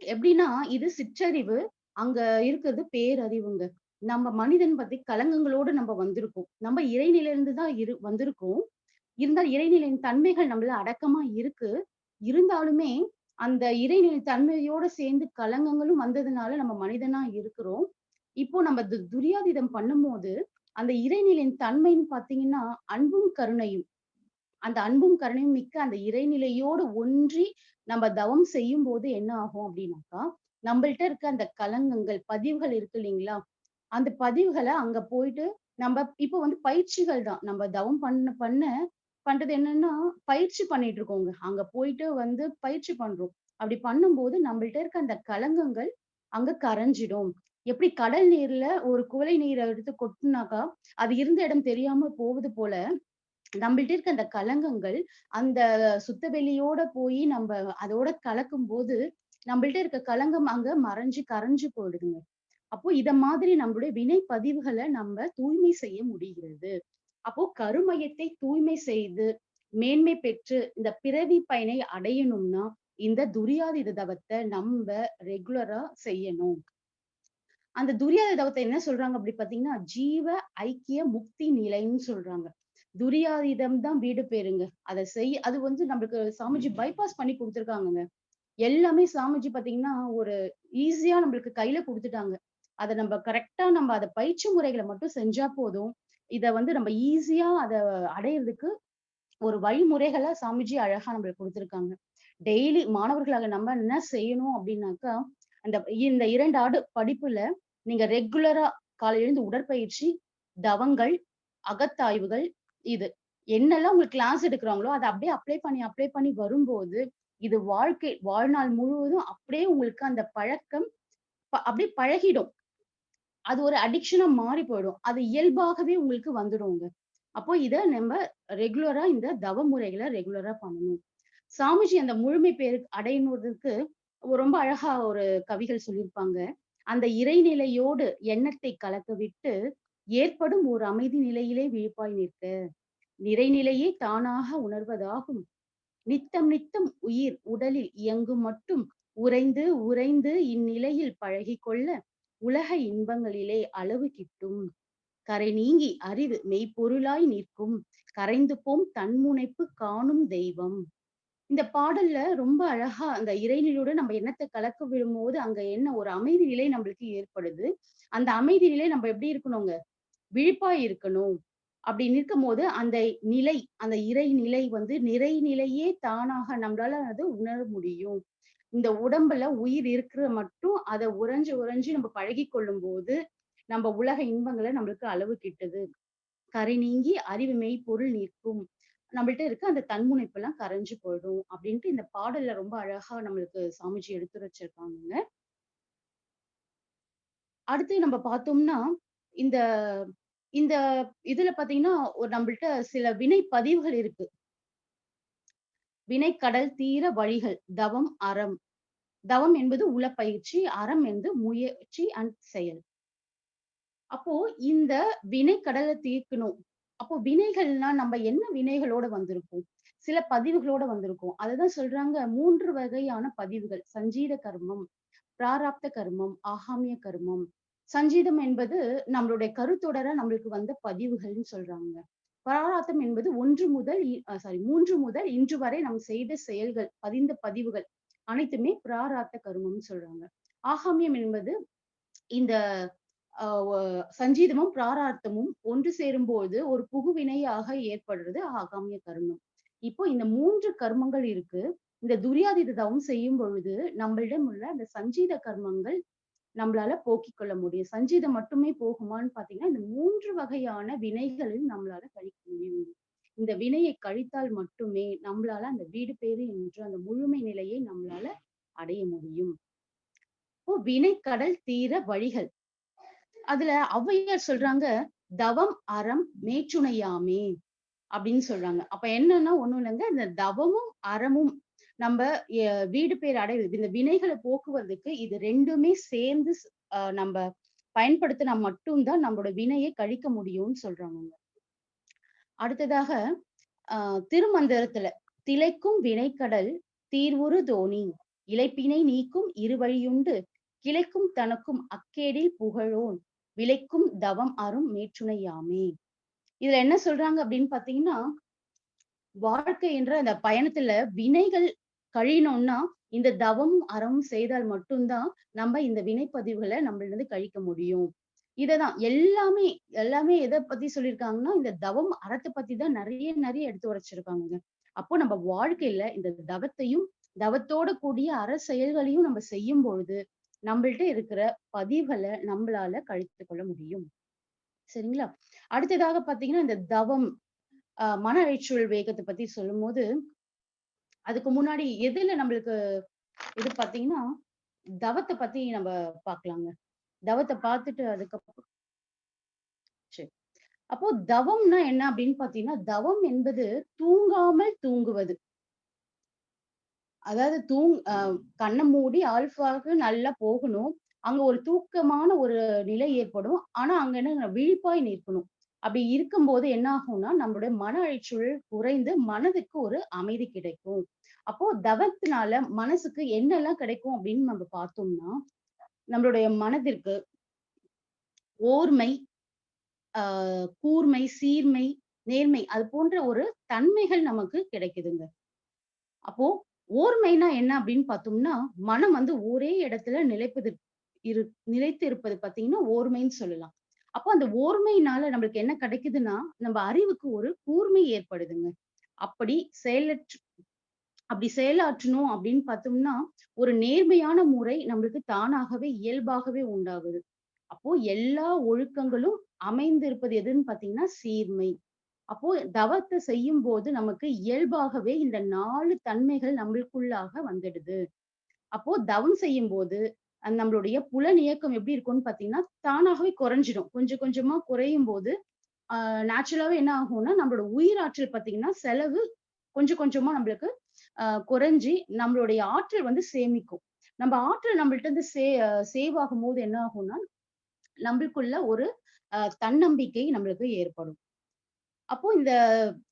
எப்படின்னா இது சிற்றறிவு, அங்க இருக்கிறது பேரறிவுங்க. நம்ம மனிதன் பத்தி கலங்கங்களோடு நம்ம வந்திருக்கோம். நம்ம இறைநிலையிலிருந்து தான் வந்திருக்கோம். இருந்தால் இறைநிலையின் தன்மைகள் நம்மள அடக்கமா இருக்கு. இருந்தாலுமே அந்த இறைநிலை தன்மையோட சேர்ந்து கலங்கங்களும் வந்ததுனால நம்ம மனிதனா இருக்கிறோம். இப்போ நம்ம துரியாதீதம் பண்ணும்போது அந்த இறைநிலையின் தன்மைன்னு பாத்தீங்கன்னா அன்பும் கருணையும். அந்த அன்பும் கருணையும் மிக்க அந்த இறைநிலையோடு ஒன்றி நம்ம தவம் செய்யும் போது என்ன ஆகும் அப்படின்னாக்கா, நம்மள்ட்ட இருக்க அந்த கலங்கங்கள், பதிவுகள் இருக்கு இல்லைங்களா? அந்த பதிவுகளை அங்க போயிட்டு நம்ம இப்போ வந்து பயிற்சிகள் தான். நம்ம தவம் பண்றது என்னன்னா, பயிற்சி பண்ணிட்டு இருக்கோங்க. அங்க போயிட்டு வந்து பயிற்சி பண்றோம். அப்படி பண்ணும்போது நம்மள்ட்ட இருக்க அந்த கலங்கங்கள் அங்க கரைஞ்சிடும். எப்படி கடல் நீர்ல ஒரு குவளை நீரை எடுத்து கொட்டுனாக்கா, அது இருந்த இடம் தெரியாம போவது போல, நம்மள்ட்ட இருக்க அந்த கலங்கங்கள் அந்த சுத்த வெளியோட போய் நம்ம அதோட கலக்கும்போது, நம்மள்ட்ட இருக்க கலங்கம் அங்க மறைஞ்சு கரைஞ்சு போயிடுதுங்க. அப்போ இத மாதிரி நம்மளுடைய வினை பதிவுகளை நம்ம தூய்மை செய்ய முடிகிறது. அப்போ கருமையத்தை தூய்மை செய்து மேன்மை பெற்று இந்த பிறவி பயனை அடையணும்னா இந்த துரியாதீத தவத்தை நம்ம ரெகுலரா செய்யணும். அந்த துரியாதீத தவத்தை என்ன சொல்றாங்க அப்படி பாத்தீங்கன்னா, ஜீவ ஐக்கிய முக்தி நிலைன்னு சொல்றாங்க. துரியாதீதம் தான் வீடு பேருங்க. அது வந்து நம்மளுக்கு சாமிஜி பைபாஸ் பண்ணி கொடுத்துருக்காங்கங்க. எல்லாமே சாமிஜி பாத்தீங்கன்னா ஒரு ஈஸியா நம்மளுக்கு கையில கொடுத்துட்டாங்க. அத நம்ம கரெக்டா நம்ம அத பயிற்சி முறைகளை மட்டும் செஞ்சா போதும். இத வந்து நம்ம ஈஸியா அத அடையறதுக்கு ஒரு வழிமுறைகளை சாமிஜி அழகா நம்மளுக்கு கொடுத்திருக்காங்க. டெய்லி மாணவர்களாக நம்ம என்ன செய்யணும் அப்படின்னாக்கா, இந்த 2 ஆண்டு படிப்புல நீங்க ரெகுலரா காலையில எழுந்து உடற்பயிற்சி, தவங்கள், அகத்தாய்வுகள் இது என்னெல்லாம் உங்களுக்கு கிளாஸ் எடுக்கிறாங்களோ அதை அப்படியே அப்ளை பண்ணி வரும்போது இது வாழ்நாள் முழுவதும் அப்படியே உங்களுக்கு அந்த பழக்கம் அப்படியே பழகிடும். அது ஒரு அடிக்ஷனா மாறி போயிடும். அது இயல்பாகவே உங்களுக்கு வந்துடுங்க. அப்போ இத நம்ம ரெகுலரா இந்த தவ முறைகளை ரெகுலரா பண்ணணும். சாமிஜி அந்த முழுமை பேரு அடையணுறதுக்கு ரொம்ப அழகா ஒரு கவிகள் சொல்லியிருப்பாங்க. அந்த இறைநிலையோடு எண்ணத்தை கலக்க விட்டு ஏற்படும் ஒரு அமைதி நிலையிலே விழிப்பாய் நிற்க. நிறைநிலையே தானாக உணர்வதாகும். நித்தம் நித்தம் உயிர் உடலில் இயங்கும் மட்டும் உறைந்து உறைந்து இந்நிலையில் பழகிக்கொள்ள உலக இன்பங்களிலே அளவு கிட்டும். கரை நீங்கி அறிவு மெய்ப்பொருளாய் நிற்கும். கரைந்து போம் தன்முனைப்பு காணும் தெய்வம். இந்த பாடல்ல ரொம்ப அழகா அந்த இறைநிலையோட நம்ம எண்ணத்தை கலக்க விடும்போது அங்க என்ன ஒரு அமைதி நிலை நம்மளுக்கு ஏற்படுது. அந்த அமைதி நிலை நம்ம எப்படி இருக்கணுங்க? விழிப்பாய் இருக்கணும். அப்படி நிற்கும்போது அந்த நிலை, அந்த இறை நிலை வந்து நிறைநிலையே தானாக நம்மளால அது உணர முடியும். இந்த உடம்புல உயிர் இருக்கிற மட்டும் அதை உறைஞ்சு உறைஞ்சு நம்ம பழகி கொள்ளும்போது நம்ம உலக இன்பங்களை நம்மளுக்கு அளவு கிட்டுது. கரை நீங்கி அறிவு மெய்ப்பொருள் நிற்கும். நம்மள்ட்ட இருக்க அந்த தன்முனைப்பு எல்லாம் கரைஞ்சு போயிடும் அப்படின்ட்டு இந்த பாடல்ல ரொம்ப அழகா நம்மளுக்கு சாமிஜி எடுத்து வச்சிருக்காங்க. அடுத்து நம்ம பார்த்தோம்னா இந்த இந்த இதுல பாத்தீங்கன்னா நம்மள்ட்ட சில வினை பதிவுகள் இருக்கு. வினைக்கடல் தீர வழிகள் தவம் அறம். தவம் என்பது உளப்பயிற்சி, அறம் என்பது முயற்சி அண்ட் செயல். அப்போ இந்த வினைக்கடலை தீர்க்கணும். அப்போ வினைகள்னா நம்ம என்ன வினைகளோட வந்திருக்கோம்? சில பதிவுகளோட வந்திருக்கோம். அதுதான் சொல்றாங்க 3 வகையான பதிவுகள். சஞ்சீத கர்மம், பிராராப்த கர்மம், ஆகாமிய கர்மம். சஞ்சீதம் என்பது நம்மளுடைய கருத்தொடர நம்மளுக்கு வந்த பதிவுகள்னு சொல்றாங்க. பிராராப்தம் என்பது 3 முதல் இன்று வரை நாம் செய்த செயல்கள், பதிந்த பதிவுகள் அனைத்துமே பிராராப்த கர்மம்னு சொல்றாங்க. ஆகாமியம் என்பது இந்த சஞ்சீதமும் பிராரார்த்தமும் ஒன்று சேரும்போது ஒரு புகுவினையாக ஏற்படுறது ஆகாமிய கர்மம். இப்போ இந்த 3 கர்மங்கள் இருக்கு. இந்த துரியாதீத தவம் செய்யும் பொழுது நம்மளிடம் உள்ள அந்த சஞ்சீத கர்மங்கள் நம்மளால போக்கிக் கொள்ள முடியும். சஞ்சீதம் மட்டுமே போகுமான்னு பாத்தீங்கன்னா, இந்த 3 வகையான வினைகளையும் நம்மளால கழிக்க முடியும். இந்த வினையை கழித்தால் மட்டுமே நம்மளால அந்த வீடு பேறு என்ற அந்த முழுமை நிலையை நம்மளால அடைய முடியும். இப்போ வினைக்கடல் தீர வழிகள். அதுல ஔவையார் சொல்றாங்க, தவம் அறம் மேற்றுணையாமே அப்படின்னு சொல்றாங்க. அப்ப என்னன்னா ஒண்ணும் இல்லைங்க, இந்த தவமும் அறமும் நம்ம வீடு பேர் அடைவது, இந்த வினைகளை போக்குவதற்கு இது 2மே சேர்ந்து நம்ம பயன்படுத்தினா மட்டும்தான் நம்மளோட வினையை கழிக்க முடியும்னு சொல்றாங்க. அடுத்ததாக திருமந்திரத்துல திளைக்கும் வினைக்கடல் தீர்வுறு தோணி இளைப்பினை நீக்கும் இருவழியுண்டு கிளைக்கும் தனக்கும் அக்கேடில் புகழோன் விளைக்கும் தவம் அரும் மேற்றுணையாமே. இதுல என்ன சொல்றாங்க அப்படின்னு பாத்தீங்கன்னா, வாழ்க்கை என்ற அந்த பயணத்துல வினைகள் கழியணும்னா இந்த தவமும் அறமும் செய்தால் மட்டும்தான் நம்ம இந்த வினைப்பதிவுகளை நம்மளிருந்து கழிக்க முடியும். இததான் எல்லாமே எல்லாமே எதை பத்தி சொல்லியிருக்காங்கன்னா, இந்த தவம் அறத்தை பத்தி தான் நிறைய எடுத்து உரைச்சிருக்காங்க. அப்போ நம்ம வாழ்க்கையில இந்த தவத்தையும் தவத்தோட கூடிய அற செயல்களையும் நம்ம செய்யும் பொழுது நம்மள்ட்ட இருக்கிற பதிவுகளை நம்மளால கழித்துக் கொள்ள முடியும். சரிங்களா? அடுத்ததாக பாத்தீங்கன்னா, இந்த தவம் மன அழைச்சல் வேகத்தை பத்தி சொல்லும் போது, அதுக்கு முன்னாடி எதுல நம்மளுக்கு இது பாத்தீங்கன்னா, தவத்தை பத்தி நம்ம பாக்கலாங்க. தவத்தை பார்த்துட்டு அதுக்கப்புறம் சரி. அப்போ தவம்னா என்ன அப்படின்னு பாத்தீங்கன்னா, தவம் என்பது தூங்காமல் தூங்குவது. அதாவது கண்ணை மூடி ஆல்பாவுக்கு நல்லா போகணும். அங்க ஒரு தூக்கமான ஒரு நிலை ஏற்படும். ஆனா அங்க என்ன விழிப்பாய் நிற்கணும். அப்படி இருக்கும்போது என்ன ஆகும்னா, நம்மளுடைய மன அழைச்சல் குறைந்து மனதுக்கு ஒரு அமைதி கிடைக்கும். அப்போ தவத்தினால மனசுக்கு என்னெல்லாம் கிடைக்கும் அப்படின்னு நம்ம பார்த்தோம்னா, நம்மளுடைய மனதிற்கு ஓர்மை, கூர்மை, சீர்மை, நேர்மை அது போன்ற ஒரு தன்மைகள் நமக்கு கிடைக்குதுங்க. அப்போ ஓர்மைனா என்ன அப்படின்னு பார்த்தோம்னா, மனம் ஒரே இடத்துல நிலைத்து இருப்பது பார்த்தீங்கன்னா ஓர்மைன்னு சொல்லலாம். அப்போ அந்த ஓர்மையினால நம்மளுக்கு என்ன கிடைக்குதுன்னா, நம்ம அறிவுக்கு ஒரு கூர்மை ஏற்படுதுங்க. அப்படி செயலாற்றணும் அப்படின்னு பார்த்தோம்னா, ஒரு நேர்மையான முறை நம்மளுக்கு தானாகவே இயல்பாகவே உண்டாகுது. அப்போ எல்லா ஒழுக்கங்களும் அமைந்திருப்பது எதுன்னு பார்த்தீங்கன்னா சீர்மை. அப்போ தவத்தை செய்யும் போது நமக்கு இயல்பாகவே இந்த 4 தன்மைகள் நம்மளுக்குள்ளாக வந்துடுது. அப்போ தவம் செய்யும் போது நம்மளுடைய புலனியக்கம் எப்படி இருக்கும்னு பாத்தீங்கன்னா தானாகவே குறைஞ்சிடும். கொஞ்சம் கொஞ்சமா குறையும் போது நேச்சுரலாவே என்ன ஆகும்னா, நம்மளோட உயிராற்றல் பாத்தீங்கன்னா செலவு கொஞ்சம் கொஞ்சமா நம்மளுக்கு குறைஞ்சி நம்மளுடைய ஆற்றல் சேமிக்கும். நம்ம ஆற்றல் நம்மள்ட்ட இருந்து சேவ் ஆகும் போது என்ன ஆகும்னா, நம்மளுக்குள்ள ஒரு தன்னம்பிக்கை நம்மளுக்கு ஏற்படும். அப்போ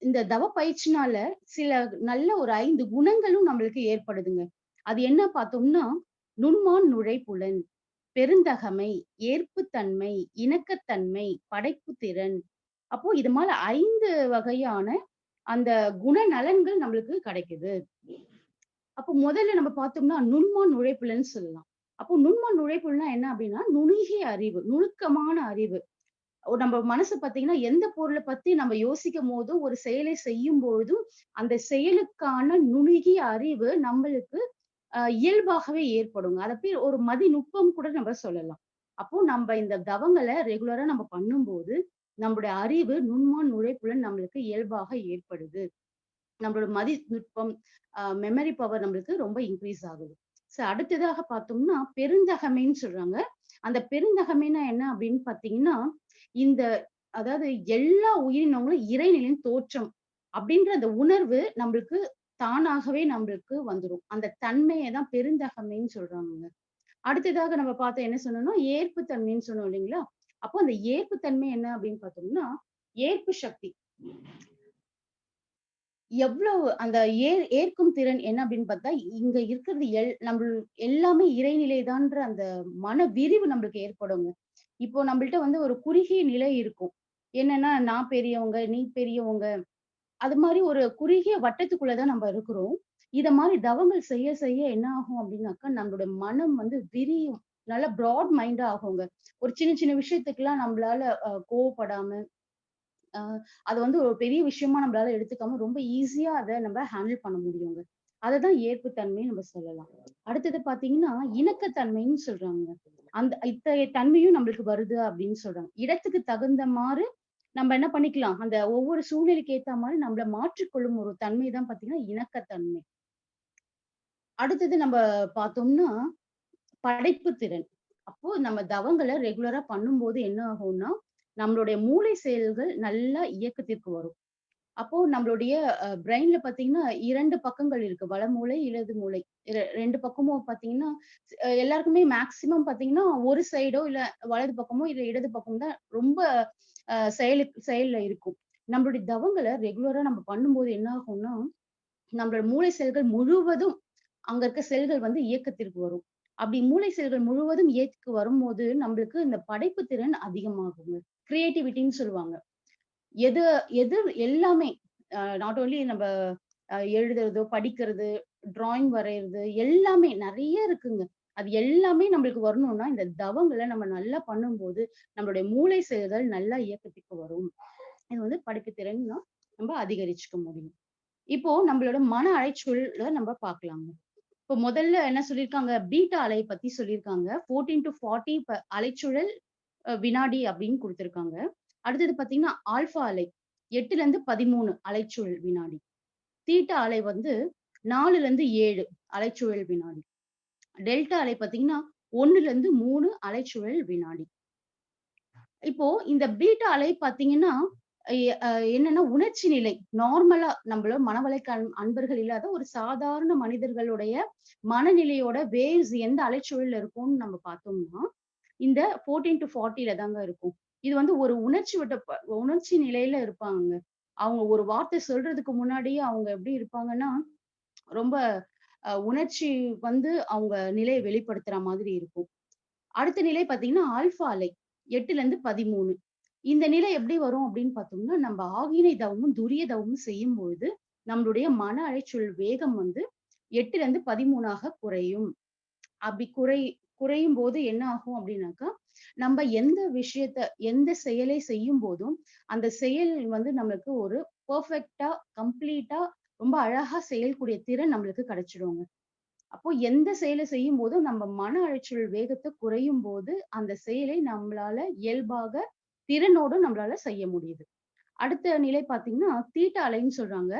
இந்த தவ பயிற்சினால சில நல்ல ஒரு 5 குணங்களும் நம்மளுக்கு ஏற்படுதுங்க. அது என்ன பார்த்தோம்னா, நுண்மான் நுழைப்புலன், பெருந்தகைமை, ஏற்புத்தன்மை, இணக்கத்தன்மை, படைப்பு திறன். அப்போ இது மாதிரி 5 வகையான அந்த குணநலன்கள் நம்மளுக்கு கிடைக்குது. அப்போ முதல்ல நம்ம பார்த்தோம்னா நுண்மான் நுழைப்புலன்னு சொல்லலாம். அப்போ நுண்மான் நுழைப்புலன்னா என்ன அப்படின்னா, நுணுகிய அறிவு, நுணுக்கமான அறிவு. நம்ம மனசு பாத்தீங்கன்னா எந்த பொருளை பத்தி நம்ம யோசிக்கும் போதும் ஒரு செயலை செய்யும் பொழுதும் அந்த செயலுக்கான நுணுகிய அறிவு நம்மளுக்கு இயல்பாகவே ஏற்படுங்க. அதை பேர் ஒரு மதிநுட்பம் கூட நம்ம சொல்லலாம். அப்போ நம்ம இந்த தவங்களை ரெகுலரா நம்ம பண்ணும்போது நம்மளுடைய அறிவு நுண்மான் நுழைப்புலன் நம்மளுக்கு இயல்பாக ஏற்படுது. நம்மளோட மதிநுட்பம் மெமரி பவர் நம்மளுக்கு ரொம்ப இன்க்ரீஸ் ஆகுது. அடுத்ததாக பார்த்தோம்னா பெருந்தகைமைன்னு சொல்றாங்க. அந்த பெருந்தகைமைனா என்ன அப்படின்னு பாத்தீங்கன்னா, இந்த அதாவது எல்லா உயிரினங்களும் இறைநிலையின் தோற்றம் அப்படின்ற அந்த உணர்வு நம்மளுக்கு தானாகவே நம்மளுக்கு வந்துரும். அந்த தன்மையை தான் பெருந்தகமைன்னு சொல்றாங்க. அடுத்ததாக நம்ம பார்த்தோம் என்ன சொன்னோம்னா, ஏற்பு தன்மைன்னு சொன்னோம் இல்லைங்களா? அப்போ அந்த ஏற்பு தன்மை என்ன அப்படின்னு பார்த்தோம்னா, ஏற்பு சக்தி. எவ்வளவு அந்த ஏற்கும் திறன் என்ன அப்படின்னு பார்த்தா, இங்க இருக்கிறது நம்ம எல்லாமே இறைநிலைதான்ற அந்த மன விரிவு நம்மளுக்கு ஏற்படுங்க. இப்போ நம்மள்ட்ட வந்து ஒரு குறுகிய நிலை இருக்கும். என்னன்னா, நான் பெரியவங்க, நீ பெரியவங்க. அது மாரி ஒரு குறுகிய வட்டத்துக்குள்ள தான் நம்ம இருக்கிறோம். இத மாரி தவங்கள் செய்ய செய்ய என்ன ஆகும் அப்டின்னாக்கா, நம்மளோட மனம் வந்து விரியும். நல்லா ப்ராட் மைண்டா ஆகுங்க. ஒரு சின்ன சின்ன விஷயத்துக்குலாம் நம்மளால கோவப்படாம, அ அத வந்து ஒரு பெரிய விஷயமா நம்மளால எடுத்துக்காம ரொம்ப ஈஸியா அத நம்ம ஹேண்டில் பண்ண முடியுங்க. அததான் ஏற்புத்தன்மைன்னு நம்ம சொல்லலாம். அடுத்தது பார்த்தீங்கன்னா, இணக்கத்தன்மைன்னு சொல்றாங்க. அந்த இத்தகைய தன்மையும் நம்மளுக்கு வருது அப்டின்னு சொல்றாங்க. இடத்துக்கு தகுந்த மாறு நம்ம என்ன பண்ணிக்கலாம், அந்த ஒவ்வொரு சூழ்நிலைக்கு ஏத்த மாரி நம்மள மாற்றிக்கொள்ளும் ஒரு தன்மை தான் பார்த்தீங்கன்னா, இணக்கத்தன்மை. அடுத்தது நம்ம பார்த்தோம்னா, படைப்பு திறன். அப்போ நம்ம தவங்கள ரெகுலரா பண்ணும்போது என்ன ஆகும்னா, நம்மளுடைய மூளை செயல்கள் நல்லா இயக்கத்திற்கு வரும். அப்போ நம்மளுடைய பிரெயின்ல பார்த்தீங்கன்னா, 2 பக்கங்கள் இருக்கு. வலமூளை, இடது மூளை. 2 பக்கமும் பார்த்தீங்கன்னா, எல்லாருக்குமே மேக்ஸிமம் பார்த்தீங்கன்னா, ஒரு சைடோ இல்ல வலது பக்கமோ, இல்ல இடது பக்கம் தான் ரொம்ப செயல்ல இருக்கும். நம்மளுடைய தவங்கள ரெகுலரா நம்ம பண்ணும்போது என்ன ஆகும்னா, நம்மளோட மூளை செல்கள் முழுவதும் அங்க இருக்க செல்கள் வந்து இயக்கத்திற்கு வரும். அப்படி மூளை செல்கள் முழுவதும் இயக்கத்துக்கு வரும்போது, நம்மளுக்கு இந்த படைப்பு திறன் அதிகமாகுங்க. கிரியேட்டிவிட்டின்னு சொல்லுவாங்க. எது எது எல்லாமே நாட் ஒன்லி நம்ப எழுதுறதோ, படிக்கிறது, டிராயிங் வரையறது எல்லாமே நெறைய இருக்குங்க. அது எல்லாமே நம்மளுக்கு வரணும்னா, இந்த தவங்கள நம்ம நல்லா பண்ணும்போது, நம்மளுடைய மூளை செயல்கள் நல்லா இயக்கத்துக்கு வரும். இது வந்து படிப்பு திறன்னா நம்ம அதிகரிச்சுக்க முடியும். இப்போ நம்மளோட மன அலைச்சூழல நம்ம பார்க்கலாங்க. இப்போ முதல்ல என்ன சொல்லியிருக்காங்க? பீட்டா அலை பத்தி சொல்லியிருக்காங்க. 14-40 அலைச்சூழல் வினாடி அப்படின்னு குடுத்திருக்காங்க. அடுத்தது பார்த்தீங்கன்னா, ஆல்ஃபா அலை 8லேருந்து 13 அலைச்சூழல் வினாடி. தீட்டா அலை வந்து 4லேருந்து 7 அலைச்சூழல் வினாடி. டெல்டா அலை பார்த்தீங்கன்னா, 1லேருந்து 3 அலைச்சூழல் வினாடி. இப்போ இந்த பீட்டா அலை பார்த்தீங்கன்னா, என்னன்னா உணர்ச்சி நிலை. நார்மலா நம்மள மனவளக்க அன்பர்கள் இல்லாத ஒரு சாதாரண மனிதர்களுடைய மனநிலையோட வேவ்ஸ் எந்த அலைச்சூழல்ல இருக்கும்னு நம்ம பார்த்தோம்னா, இந்த 14-40ல தாங்க இருக்கும். இது வந்து ஒரு உணர்ச்சி நிலையில இருப்பாங்கங்க. அவங்க ஒரு வார்த்தை சொல்றதுக்கு முன்னாடியே அவங்க எப்படி இருப்பாங்கன்னா, ரொம்ப உணர்ச்சி வந்து அவங்க நிலைய வெளிப்படுத்துற மாதிரி இருக்கும். அடுத்த நிலை பார்த்தீங்கன்னா, ஆல்ஃபா அலை 8லேருந்து 13. இந்த நிலை எப்படி வரும் அப்படின்னு பார்த்தோம்னா, நம்ம ஆகினை தவமும், துரிய தவமும் செய்யும்பொழுது, நம்மளுடைய மன அலைச்சல் வேகம் வந்து 8லேருந்து 13ஆக குறையும். அப்படி குறையும்போது என்ன ஆகும் அப்படின்னாக்கா, நம்ம எந்த விஷயத்த, எந்த செயலை செய்யும்போதும், அந்த செயல் வந்து நம்மளுக்கு ஒரு பெர்ஃபெக்ட்டா, கம்ப்ளீட்டா ரொம்ப அழகா செய்யக்கூடிய திறன் நம்மளுக்கு கிடைச்சிடுங்க. அப்போ எந்த செயலை செய்யும்போதும் நம்ம மன அலைச்சல் வேகத்த குறையும்போது, அந்த செயலை நம்மளால இயல்பாக திறனோடும் நம்மளால செய்ய முடியுது. அடுத்த நிலை பார்த்தீங்கன்னா, தீட்டா அலைன்னு சொல்றாங்க.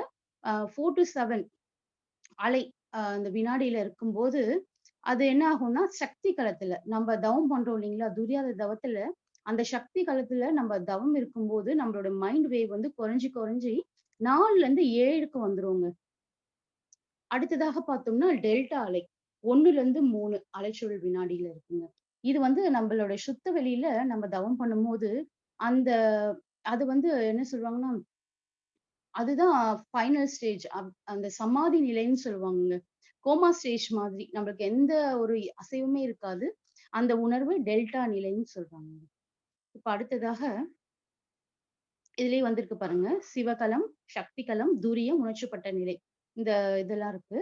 4-7 அலை அந்த வினாடியில இருக்கும்போது, அது என்ன ஆகும்னா, சக்தி களத்துல நம்ம தவம் பண்றோம் இல்லைங்களா? துரியாத தவத்துல, அந்த சக்தி களத்துல நம்ம தவம் இருக்கும்போது, நம்மளோட மைண்ட் வேவ் வந்து குறைஞ்சு குறைஞ்சு 4லேருந்து 7க்கு வந்துருங்க. அடுத்ததாக பார்த்தோம்னா, டெல்டா அலை 1லேருந்து 3 அலைச்சூழல் வினாடியில இருக்குங்க. இது வந்து நம்மளோட சுத்த வெளியில நம்ம தவம் பண்ணும்போது, அந்த அது வந்து என்ன சொல்லுவாங்கன்னா, அதுதான் ஃபைனல் ஸ்டேஜ். அந்த சமாதி நிலைன்னு சொல்லுவாங்கங்க. கோமா ஸ்டேஜ் மாதிரி. நம்மளுக்கு எந்த ஒரு அசைவுமே இருக்காது. அந்த உணர்வு டெல்டா நிலைன்னு சொல்றாங்க. இப்ப அடுத்ததாக இதுலயே வந்திருக்கு பாருங்க. சிவகலம், சக்தி களம், துரியம், உணர்ச்சிப்பட்ட நிலை. இந்த இதெல்லாம் இருக்கு.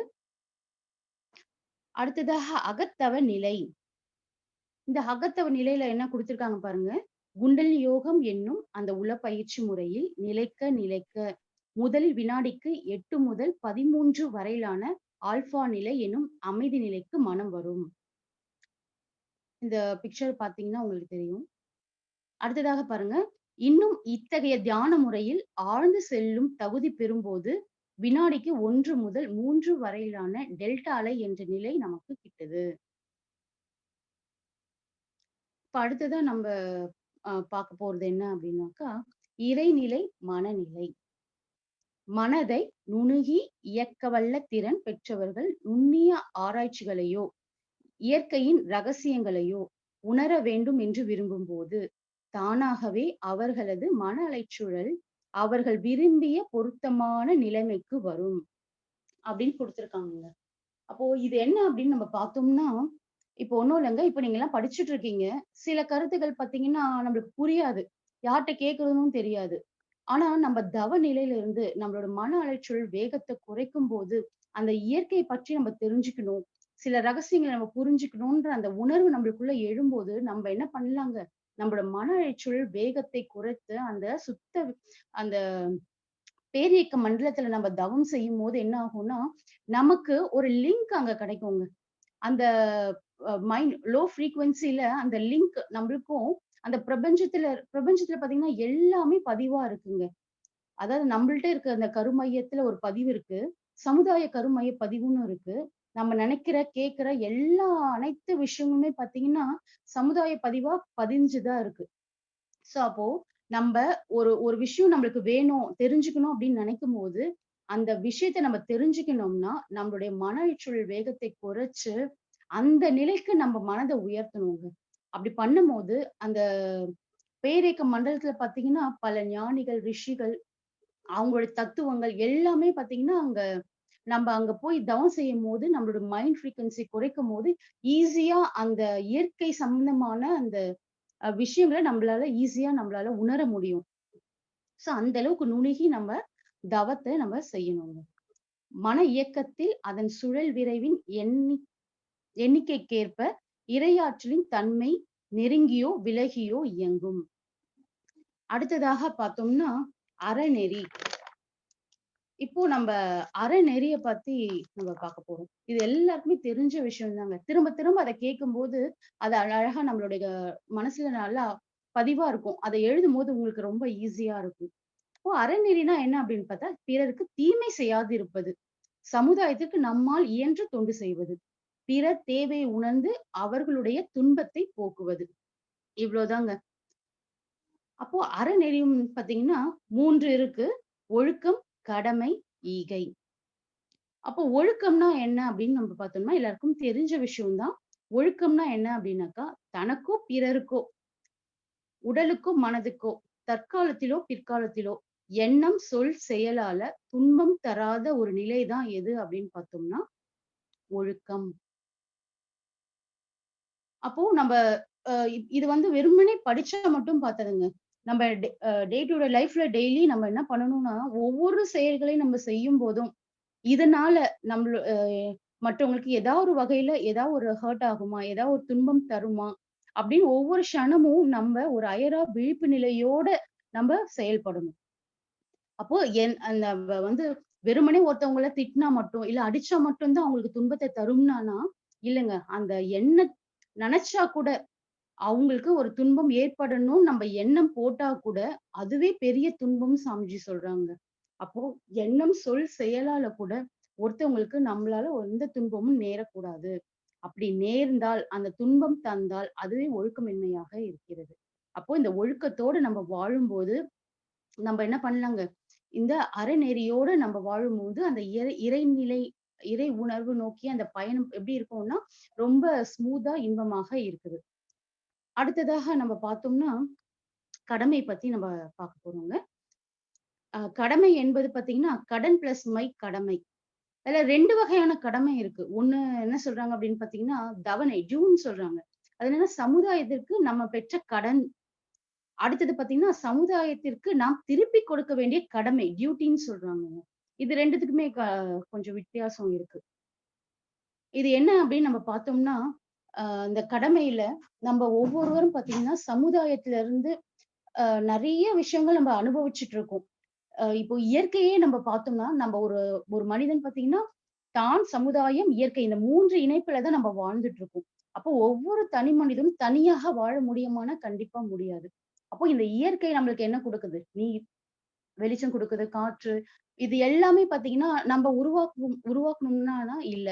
அடுத்ததாக அகத்தவ நிலை. இந்த அகத்தவ நிலையில என்ன குடுத்திருக்காங்க பாருங்க. குண்டலினி யோகம் என்னும் அந்த உளப்பயிற்சி முறையில் நிலைக்க நிலைக்க முதல் வினாடிக்கு 8 முதல் 13 வரையிலான ஆல்பா நிலை எனும் அமைதி நிலைக்கு மனம் வரும். இந்த பிக்சர் பார்த்தீங்கன்னா உங்களுக்கு தெரியும். அடுத்ததாக பாருங்க. இன்னும் இத்தகைய தியான முறையில் ஆழ்ந்து செல்லும் தகுதி பெறும்போது, வினாடிக்கு 1 முதல் 3 வரையிலான டெல்டா அலை என்ற நிலை நமக்கு கிட்டுது. இப்ப அடுத்ததா நம்ப பார்க்க போறது என்ன அப்படின்னாக்கா, இறைநிலை, மனநிலை. மனதை நுணுகி இயக்கவல்ல திறன் பெற்றவர்கள் நுண்ணிய ஆராய்ச்சிகளையோ இயற்கையின் ரகசியங்களையோ உணர வேண்டும் என்று விரும்பும்போது தானாகவே அவர்களது மன அலைச்சூழல் அவர்கள் விரும்பிய பொருத்தமான நிலைமைக்கு வரும் அப்படின்னு கொடுத்திருக்காங்க. அப்போ இது என்ன அப்படின்னு நம்ம பார்த்தோம்னா, இப்போ ஒண்ணும் இல்லைங்க. இப்ப நீங்க எல்லாம் படிச்சுட்டு இருக்கீங்க. சில கருத்துக்கள் பார்த்தீங்கன்னா நம்மளுக்கு புரியாது. யார்ட்ட கேட்கறதுன்னும் தெரியாது. ஆனா நம்ம தவ நிலையில இருந்து நம்மளோட மன அலைச்சல் வேகத்தை குறைக்கும் போது அந்த இயற்கை பற்றி நம்ம தெரிஞ்சுக்கணும். சில ரகசியங்களை நம்ம புரிஞ்சுக்கணும்ன்ற அந்த உணர்வு நம்மளுக்குள்ள எழும்போது நம்ம என்ன பண்ணலாங்க? நம்மளோட மன அலைச்சல் வேகத்தை குறைத்து அந்த பேரியக்க மண்டலத்துல நம்ம தவம் செய்யும் போது என்ன ஆகும்னா, நமக்கு ஒரு லிங்க் அங்க கிடைக்குங்க. அந்த மைண்ட் லோ ஃப்ரீக்வன்சில அந்த லிங்க் நம்மளுக்கும் அந்த பிரபஞ்சத்துல பாத்தீங்கன்னா எல்லாமே பதிவா இருக்குங்க. அதாவது நம்மள்ட்ட இருக்க அந்த கருமையத்துல ஒரு பதிவு இருக்கு. சமுதாய கருமைய பதிவுன்னு இருக்கு. நம்ம நினைக்கிற, கேட்கிற அனைத்து விஷயமுமே பாத்தீங்கன்னா, சமுதாய பதிவா பதிஞ்சுதான் இருக்கு. சோ அப்போ நம்ப ஒரு ஒரு விஷயம் நம்மளுக்கு வேணும், தெரிஞ்சுக்கணும் அப்படின்னு நினைக்கும்போது, அந்த விஷயத்த நம்ம தெரிஞ்சுக்கணும்னா, நம்மளுடைய மன அலைச்சல் வேகத்தை குறைச்சு, அந்த நிலைக்கு நம்ம மனத உயர்த்தணுங்க. அப்படி பண்ணும்போது, அந்த பேரியக்க மண்டலத்துல பாத்தீங்கன்னா, பல ஞானிகள், ரிஷிகள் அவங்களோட தத்துவங்கள் எல்லாமே பாத்தீங்கன்னா, நம்ம அங்க போய் தவம் செய்யும்போது, நம்மளோட மைண்ட் ஃப்ரீக்வன்சி குறைக்கும்போது, ஈஸியா அந்த இயற்கை சம்பந்தமான அந்த விஷயங்கள நம்மளால உணர முடியும். சோ அந்த அளவுக்கு நுணுகி நம்ம தவத்த நம்ம செய்யணுங்க. மன இயக்கத்தில் அதன் சுழல் விரைவின் எண்ணிக்கைக்கேற்ப இரையாற்றலின் தன்மை நெருங்கியோ, விலகியோ இயங்கும். அடுத்ததாக பார்த்தோம்னா, அறநெறி. இப்போ நம்ம அறநெறிய பத்தி நம்ம பார்க்க போறோம். இது எல்லாருக்குமே தெரிஞ்ச விஷயம் தாங்க. திரும்ப திரும்ப அத கேட்கும்போது, அது அழகா நம்மளுடைய மனசுல நல்லா பதிவா இருக்கும். அத எழுதும்போது உங்களுக்கு ரொம்ப ஈஸியா இருக்கும். இப்போ அறநெறினா என்ன அப்படின்னு பார்த்தா, பிறருக்கு தீமை செய்யாதிருப்பது. சமுதாயத்துக்கு நம்மால் இயன்ற தொண்டு செய்வது. பிறர் தேவையை உணர்ந்து அவர்களுடைய துன்பத்தை போக்குவது. இவ்வளவுதாங்க. அப்போ அறநெறியும் பார்த்தீங்கன்னா 3 இருக்கு. ஒழுக்கம், கடமை, ஈகை. அப்போ ஒழுக்கம்னா என்ன அப்படின்னு நம்ம பார்த்தோம்னா, எல்லாருக்கும் தெரிஞ்ச விஷயம் தான். ஒழுக்கம்னா என்ன அப்படின்னாக்கா, தனக்கோ, பிறருக்கோ, உடலுக்கோ, மனதுக்கோ, தற்காலத்திலோ, பிற்காலத்திலோ எண்ணம், சொல், செயலால துன்பம் தராத ஒரு நிலை தான் எது அப்படின்னு பார்த்தோம்னா, ஒழுக்கம். அப்போ நம்ப இது வந்து வெறுமனே படிச்சா மட்டும் பார்த்ததுங்க. நம்ம டே டு டே லைஃப்ல டெய்லி நம்ம என்ன பண்ணணும்னா, ஒவ்வொரு செயல்களையும் நம்ம செய்யும்போதும், இதனால நம்மள மற்றவங்களுக்கு ஏதாவது ஒரு வகையில ஏதாவது ஒரு ஹர்ட் ஆகுமா? ஏதாவது ஒரு துன்பம் தருமா? அப்படின்னு ஒவ்வொரு க்ஷணமும் நம்ம ஒரு அயரா விழிப்பு நிலையோட நம்ம செயல்படணும். அப்போ அந்த வந்து வெறுமனே ஒருத்தவங்கள திட்டினா மட்டும், இல்ல அடிச்சா மட்டும் தான் அவங்களுக்கு துன்பத்த தரும்னானா, இல்லங்க. அந்த நெனச்சா கூட அவங்களுக்கு ஒரு துன்பம் ஏற்படணும்னு நம்ம எண்ணம் போட்டா கூட, அதுவே பெரிய துன்பம்னு சாமிஜி சொல்றாங்க. அப்போ எண்ணம், சொல், செயலால கூட ஒருத்தவங்களுக்கு நம்மளால எந்த துன்பமும் நேரக்கூடாது. அப்படி நேர்ந்தால், அந்த துன்பம் தந்தால் அதுவே ஒழுக்கமின்மையாக இருக்கிறது. அப்போ இந்த ஒழுக்கத்தோடு நம்ம வாழும்போது, நம்ம என்ன பண்ணலாங்க, இந்த அறநெறியோட நம்ம வாழும்போது, அந்த இறைநிலை, இறை உணர்வு நோக்கி அந்த பயணம் எப்படி இருக்கும்னா, ரொம்ப ஸ்மூத்தா, இன்பமாக இருக்குது. அடுத்ததாக நம்ம பார்த்தோம்னா, கடமை பத்தி நம்ம பார்க்க போறோங்க. கடமை என்பது பார்த்தீங்கன்னா, கடன் பிளஸ் மை கடமை. அதுல 2 வகையான கடமை இருக்கு. ஒண்ணு என்ன சொல்றாங்க அப்படின்னு பார்த்தீங்கன்னா, தவணை டியூன்னு சொல்றாங்க. அது என்னன்னா சமுதாயத்திற்கு நம்ம பெற்ற கடன். அடுத்தது பார்த்தீங்கன்னா, சமுதாயத்திற்கு நாம் திருப்பி கொடுக்க வேண்டிய கடமை டியூட்டின்னு சொல்றாங்கங்க. இது 2த்துக்குமே கொஞ்சம் வித்தியாசம் இருக்கு. இது என்ன அப்படின்னு நம்ம பார்த்தோம்னா, இந்த கடமையில நம்ம ஒவ்வொருவரும் பார்த்தீங்கன்னா, சமுதாயத்துல இருந்து நெறைய விஷயங்கள் நம்ம அனுபவிச்சுட்டு இருக்கோம். இப்போ இயற்கையே நம்ம பார்த்தோம்னா, நம்ம ஒரு ஒரு மனிதன் பார்த்தீங்கன்னா, தான், சமுதாயம், இயற்கை இந்த 3 இணைப்புல தான் நம்ம வாழ்ந்துட்டு இருக்கோம். அப்போ ஒவ்வொரு தனி மனிதனும் தனியாக வாழ முடியுமான்னா, கண்டிப்பா முடியாது. அப்போ இந்த இயற்கை நம்மளுக்கு என்ன குடுக்குது? நீர், வெளிச்சம் குடுக்குது, காற்று. இது எல்லாமே பார்த்தீங்கன்னா, நம்ம உருவாக்கணும்னா இல்ல.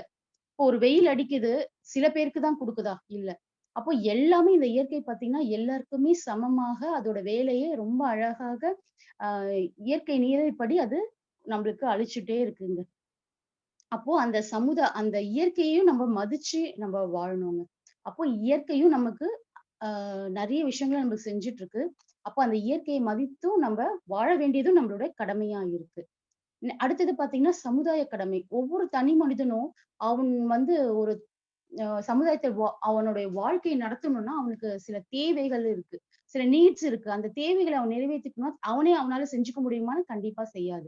இப்போ ஒரு வெயில் அடிக்குது, சில பேருக்கு தான் குடுக்குதா? இல்ல. அப்போ எல்லாமே இந்த இயற்கை பார்த்தீங்கன்னா, எல்லாருக்குமே சமமாக அதோட வேலைய ரொம்ப அழகாக அ இயற்கை நீரைப்படி அது நம்மளுக்கு அழிச்சுட்டே இருக்குங்க. அப்போ அந்த இயற்கையையும் நம்ம மதிச்சு நம்ம வாழணுங்க. அப்போ இயற்கையும் நமக்கு நெறைய விஷயங்கள நமக்கு செஞ்சுட்டு இருக்கு. அப்போ அந்த இயற்கையை மதித்தும் நம்ம வாழ வேண்டியதும் நம்மளோட கடமையா இருக்கு. அடுத்தது பார்த்தீங்கன்னா, சமுதாய கடமை. ஒவ்வொரு தனி மனிதனும் அவன் வந்து ஒரு சமுதாயத்தை அவனுடைய வாழ்க்கையை நடத்தணும்னா, அவனுக்கு சில தேவைகள் இருக்கு. சில நீட்ஸ் இருக்கு. அந்த தேவைகள அவன் நிறைவேத்திக்கணும்னா, அவனால செஞ்சுக்க முடியுமான்னு கண்டிப்பா செய்ய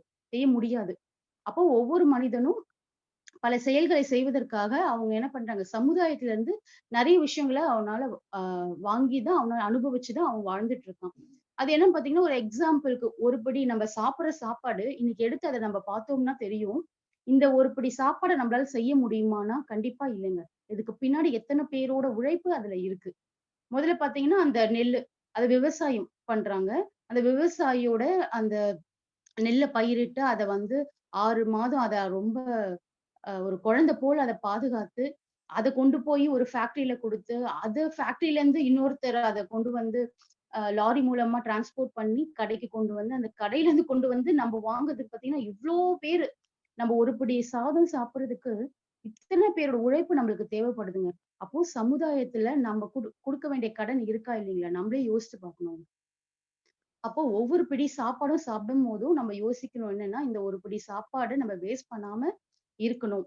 முடியாது. அப்போ ஒவ்வொரு மனிதனும் பல செயல்களை செய்வதற்காக அவங்க என்ன பண்றாங்க, சமுதாயத்துல இருந்து நெறைய விஷயங்கள அவனால அ வாங்கி தான் அவனால அனுபவிச்சு தான் அவன் வாழ்ந்துட்டு இருக்கான். அது என்னன்னு பார்த்தீங்கன்னா, ஒரு எக்ஸாம்பிள்க்கு ஒரு படி நம்ம சாப்பிடுற சாப்பாடு இன்னைக்கு எடுத்து அத நம்ம பார்த்தோம்னா தெரியும். இந்த ஒரு பிடி சாப்பாட நம்மளால செய்ய முடியுமான்னா, கண்டிப்பா இல்லங்க. இதுக்கு பின்னாடி எத்தன பேரோட உழைப்பு அதுல இருக்கு. முதல்ல பார்த்தீங்கன்னா, அந்த நெல்லு. அத விவசாயம் பண்றாங்க. அந்த விவசாயியோட அந்த நெல்ல பயிரிட்டு அத வந்து 6 மாதம் அத ரொம்ப ஒரு குழந்தை போல அத பாதுகாத்து, அத கொண்டு போய் ஒரு ஃபேக்டரியில குடுத்து, அது ஃபேக்டரியிலருந்து இன்னொருத்தர் அத கொண்டு வந்து லாரி மூலமா டிரான்ஸ்போர்ட் பண்ணி கடைக்கு கொண்டு வந்து, அந்த கடையிலருந்து கொண்டு வந்து நம்ம வாங்குறதுக்கு பார்த்தீங்கன்னா, இவ்ளோ பேரு நம்ம ஒரு பிடி சாதம் சாப்பிடுறதுக்கு, இத்தன பேரோட உழைப்பு நம்மளுக்கு தேவைப்படுதுங்க. அப்போ சமுதாயத்துல நம்ம குடுக்க வேண்டிய கடன் இருக்கா இல்லீங்களா? நம்மளே யோசிச்சு பார்க்கணும். அப்போ ஒவ்வொரு பிடி சாப்பாடும் சாப்பிடும்போதும் நம்ம யோசிக்கணும் என்னன்னா, இந்த ஒரு பிடி சாப்பாடு நம்ம வேஸ்ட் பண்ணாம இருக்கணும்.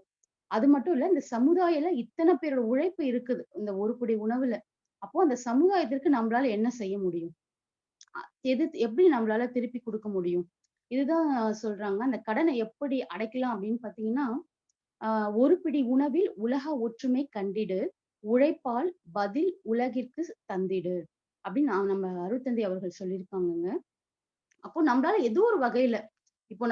அது மட்டும் இல்ல, இந்த சமுதாயல இத்தன பேரோட உழைப்பு இருக்குது. இந்த ஒரு பிடி உணவுல. அப்போ அந்த சமுதாயத்திற்கு நம்மளால என்ன செய்ய முடியும்? அ எப்படி நம்மளால திருப்பி குடுக்க முடியும்? இதுதான் சொல்றாங்க. அந்த கடன எப்படி அடைக்கலாம் அப்படின்னு பார்த்தீங்கன்னா, அ "ஒரு பிடி உணவில் உலக ஒற்றுமை கண்டிடு. உழைப்பால் பதில் உலகிற்கு தந்திடு." அப்படின்னு நம்ம அருட்தந்தை அவர்கள் சொல்லியிருக்காங்கங்க. அப்போ நம்மளால ஏதோ ஒரு வகையில இப்போ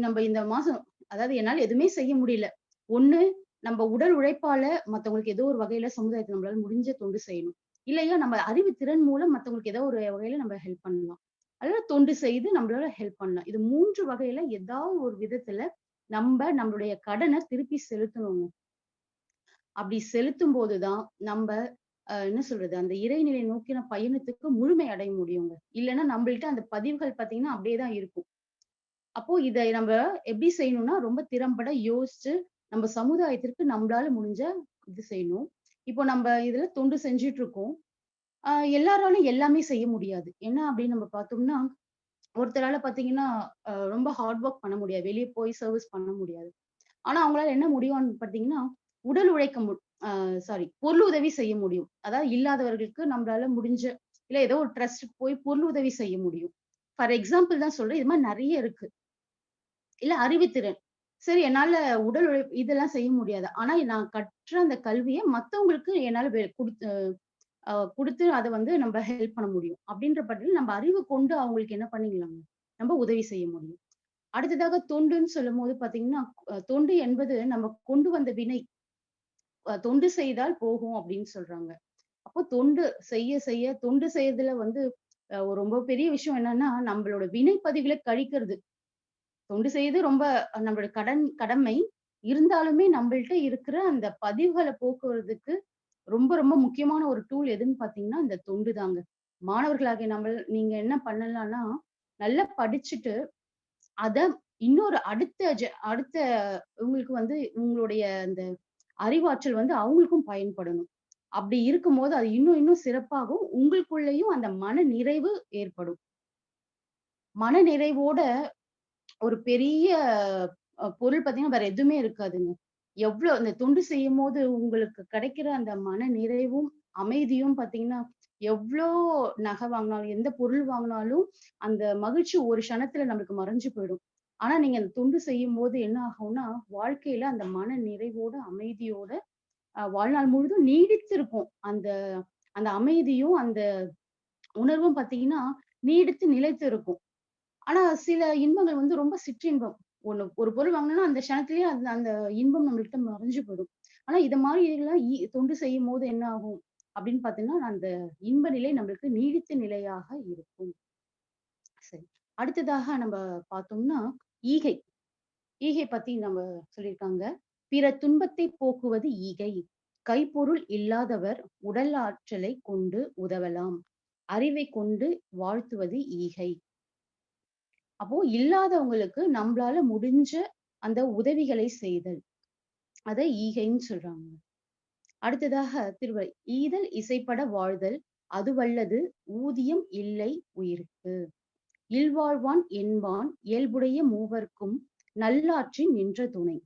நம்ப இந்த மாசம் அதாவது என்னால எதுவுமே செய்ய முடியல. ஒண்ணு நம்ப உடல் உழைப்பால மத்தவங்களுக்கு ஏதோ ஒரு வகையில சமுதாயத்துல நம்மளால முடிஞ்ச தொண்டு செய்யணும். இல்லையா நம்ம அறிவு திறன் மூலம் மத்தவங்களுக்கு ஏதோ ஒரு வகையில நம்ம ஹெல்ப் பண்ணலாம். அல்லது தொண்டு செய்து நம்மளால ஹெல்ப் பண்ணலாம். இது 3 வகையில ஏதாவது ஒரு விதத்துல நம்மளுடைய கடன திருப்பி செலுத்தணுங்க. அப்படி செலுத்தும்போது தான் நம்ப என்ன சொல்றது? அந்த இறைநிலை நோக்கின பயணத்துக்கு முழுமை அடைய முடியுங்க. இல்லன்னா நம்மள்ட்ட அந்த பதிவுகள் பார்த்தீங்கன்னா, அப்படியே தான் இருக்கும். அப்போ இத நம்ப எப்படி செய்யணும்னா, ரொம்ப திறம்பட யோசிச்சு, நம்ம சமுதாயத்திற்கு நம்பளால முடிஞ்ச இது செய்யணும். இப்போ நம்ப இதுல தொண்டு செஞ்சுட்டு இருக்கோம். அ எல்லாராலும் எல்லாமே செய்ய முடியாது. என்ன அப்படின்னு நம்ம பார்த்தோம்னா, ஒருத்தரால பார்த்தீங்கன்னா, ரொம்ப ஹார்ட் ஒர்க் பண்ண முடியாது. வெளிய போய் சர்வீஸ் பண்ண முடியாது. ஆனா அவங்களால என்ன முடியும்னு பார்த்தீங்கன்னா, உடல் உழைக்க மு அ சாரி பொருள் உதவி செய்ய முடியும். அதாவது இல்லாதவர்களுக்கு நம்மளால முடிஞ்ச இல்ல ஏதோ ஒரு ட்ரஸ்ட்க்கு போய் பொருள் உதவி செய்ய முடியும். ஃபார் எக்ஸாம்பிள் தான் சொல்றேன். இது மாரி நெறைய இருக்கு. இல்ல அறிவுத்திறன். சரி என்னால உடல் உழைப்பு இதெல்லாம் செய்ய முடியாது. ஆனா நான் கற்ற அந்த கல்விய மத்தவங்களுக்கு என்னால குடுத்து அத வந்து நம்ப ஹெல்ப் பண்ண முடியும். அப்படின்ற பட்சத்துல நம்ம அறிவு கொண்டு அவங்களுக்கு என்ன பண்ணிக்கலாங்க, நம்ம உதவி செய்ய முடியும். அடுத்ததாக தொண்டுன்னு சொல்லும்போது பார்த்தீங்கன்னா, தொண்டு என்பது நம்ம கொண்டு வந்த வினை. தொண்டு செய்தால் போகும் அப்படின்னு சொல்றாங்க. அப்போ தொண்டு செய்ய தொண்டு செய்யறதுல வந்து ரொம்ப பெரிய விஷயம் என்னன்னா, நம்மளோட வினை பதிவுகள கழிக்கிறது. தொண்டு செய்து ரொம்ப நம்மளோட கடமை. இருந்தாலுமே நம்பள்ட்ட இருக்கிற அந்த பதிவுகள போக்குவரத்துக்கு ரொம்ப, ரொம்ப முக்கியமான ஒரு டூல் எதுன்னு பார்த்தீங்கன்னா, இந்த தொண்டு தாங்க. மாணவர்களாகிய நீங்க என்ன பண்ணலாம்னா, நல்லா படிச்சுட்டு, அத இன்னொரு அடுத்த உங்களுக்கு வந்து உங்களுடைய அந்த அறிவாற்றல் வந்து அவங்களுக்கும் பயன்படணும். அப்படி இருக்கும்போது, அது இன்னும் சிறப்பாகும். உங்களுக்குள்ளேயும் அந்த மன நிறைவு ஏற்படும். மன நிறைவோட ஒரு பெரிய பொருள் பார்த்தீங்கன்னா, வேற எதுவுமே இருக்காதுங்க. இந்த தொண்டு செய்யும்போது உங்களுக்கு கிடைக்கிற அந்த மன நிறைவும், அமைதியும் பார்த்தீங்கன்னா, எவ்ளோ நகை வாங்குனாலும், எந்த பொருள் வாங்குனாலும், அந்த மகிழ்ச்சி ஒரு க்ஷணத்துல நம்மளுக்கு மறைஞ்சு போயிடும். ஆனா, நீங்க அந்த தொண்டு செய்யும்போது என்ன ஆகும்னா, வாழ்க்கையில அந்த மன நிறைவோட, அமைதியோட வாழ்நாள் முழுதும் நீடித்திருக்கும். அந்த அந்த அமைதியும், அந்த உணர்வும் பார்த்தீங்கன்னா, நீடித்து நிலைத்து இருக்கும். ஆனா சில இன்பங்கள் வந்து ரொம்ப சிற்றின்பம். ஒரு பொருள் வாங்குனோம்னா அந்த க்ஷணத்திலேயே அந்த அந்த இன்பம் நம்மள்ட்ட மறைஞ்சு போயிடும். ஆனா இத மாரி எல்லாம் தொண்டு செய்யும்போது என்ன ஆகும் அப்படின்னு பார்த்தீங்கன்னா, அந்த இன்ப நிலை நம்மளுக்கு நீடித்த நிலையாக இருக்கும். சரி. அடுத்ததாக நம்ம பார்த்தோம்னா, ஈகை. ஈகை பத்தி நம்ம சொல்லியிருக்காங்க. பிற துன்பத்தை போக்குவது ஈகை. கைப்பொருள் இல்லாதவர் உடல் ஆற்றலைக் கொண்டு உதவலாம். அறிவைக் கொண்டு வாழ்த்துவது ஈகை. அப்போ இல்லாதவங்களுக்கு நம்மளால முடிஞ்ச அந்த உதவிகளை செய்தல், அதை ஈகைன்னு சொல்றாங்க. அடுத்ததாக திருவள்ளுவர், ஈதல் இசைப்பட வாழ்தல் அதுவல்லது ஊதியம் இல்லை உயிருக்கு. இல்வாழ்வான் என்பான் இயல்புடைய மூவர்க்கும் நல்லாற்றின் நின்ற துணை.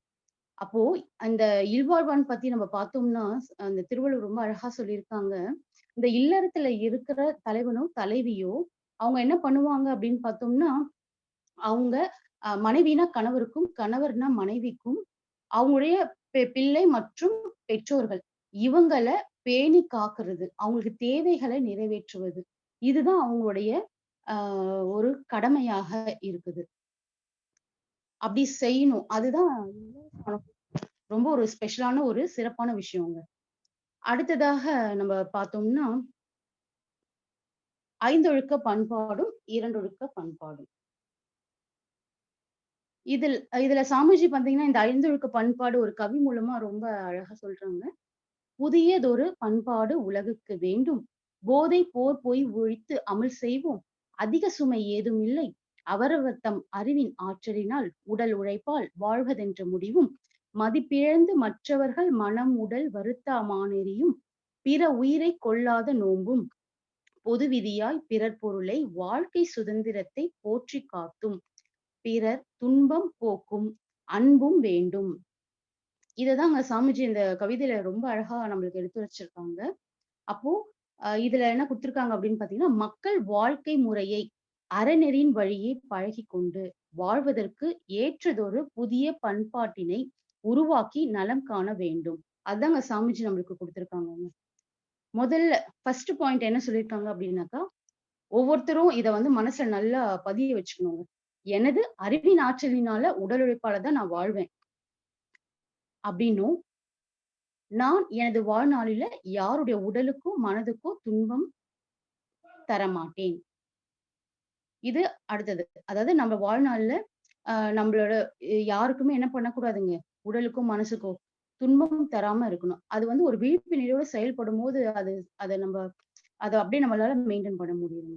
அப்போ அந்த இல்வாழ்வான் பத்தி நம்ம பார்த்தோம்னா, அந்த திருவள்ளுவர் ரொம்ப அழகா சொல்லியிருக்காங்க. இந்த இல்லறத்துல இருக்கிற தலைவனோ தலைவியோ அவங்க என்ன பண்ணுவாங்க அப்படின்னு பார்த்தோம்னா, அவங்க மனைவினா கணவருக்கும், கணவர்னா மனைவிக்கும், அவங்களுடைய பிள்ளை மற்றும் பெற்றோர்கள் இவங்கள பேணி காக்கிறது, அவங்களுக்கு தேவைகளை நிறைவேற்றுவது. இதுதான் அவங்களுடைய ஒரு கடமையாக இருக்குது. அப்படி செய்யணும். அதுதான் ரொம்ப ஒரு ஸ்பெஷலான ஒரு சிறப்பான விஷயங்க. அடுத்ததாக நம்ம பார்த்தோம்னா, ஐந்தொழுக்க பண்பாடும், இரண்டொழுக்க பண்பாடும். இதுல சாமிஜி பார்த்தீங்கன்னா, இந்த ஐந்தொழுக்க பண்பாடு ஒரு கவி மூலமா ரொம்ப அழகா சொல்றாங்க. புதியதொரு பண்பாடு உலகுக்கு வேண்டும். போதை போர் பொய் ஒழித்து அமல் செய்வோம். அதிக சுமை ஏதுமில்லை. அவரவர் தம் அறிவின் ஆற்றலினால் உடல் உழைப்பால் வாழ்வதென்ற முடிவும், மதிப்பிழந்து மற்றவர்கள் மனம் உடல் வருத்தா மானெறியும், பிற உயிரை கொள்ளாத நோன்பும், பொது விதியாய் பிறர் பொருளை வாழ்க்கை சுதந்திரத்தை போற்றி காத்தும், பிறர் துன்பம் போக்கும் அன்பும் வேண்டும். இததான் அங்க சாமிஜி இந்த கவிதையில ரொம்ப அழகா நம்மளுக்கு எடுத்து வச்சிருக்காங்க. அப்போ இதுல என்ன குடுத்திருக்காங்க அப்படின்னு பாத்தீங்கன்னா, மக்கள் வாழ்க்கை முறையை அறநெறியின் வழியே பழகிக் கொண்டு வாழ்வதற்கு ஏற்றதொரு புதிய பண்பாட்டினை உருவாக்கி நலம் காண வேண்டும். அதாங்க சாமிஜி நம்மளுக்கு கொடுத்திருக்காங்க. முதல்ல ஃபர்ஸ்ட் பாயிண்ட் என்ன சொல்லியிருக்காங்க அப்படின்னாக்கா, ஒவ்வொருத்தரும் இத வந்து மனசுல நல்லா பதிய வச்சுக்கணுங்க. எனது அறிவின் ஆற்றலினால உடல் உழைப்பால தான் நான் வாழ்வேன் அப்படின்னும், நான் எனது வாழ்நாளில யாருடைய உடலுக்கோ மனதுக்கோ துன்பம் தரமாட்டேன். இது அடுத்தது. அதாவது நம்ம வாழ்நாள்ல நம்மளோட யாருக்குமே என்ன பண்ணக்கூடாதுங்க, உடலுக்கும் மனசுக்கோ துன்பம் தராம இருக்கணும். அது வந்து ஒரு விழிப்பு நிலையோட செயல்படும்போது அத அப்படியே நம்மளால மெயின்டெயின் பண்ண முடியும்.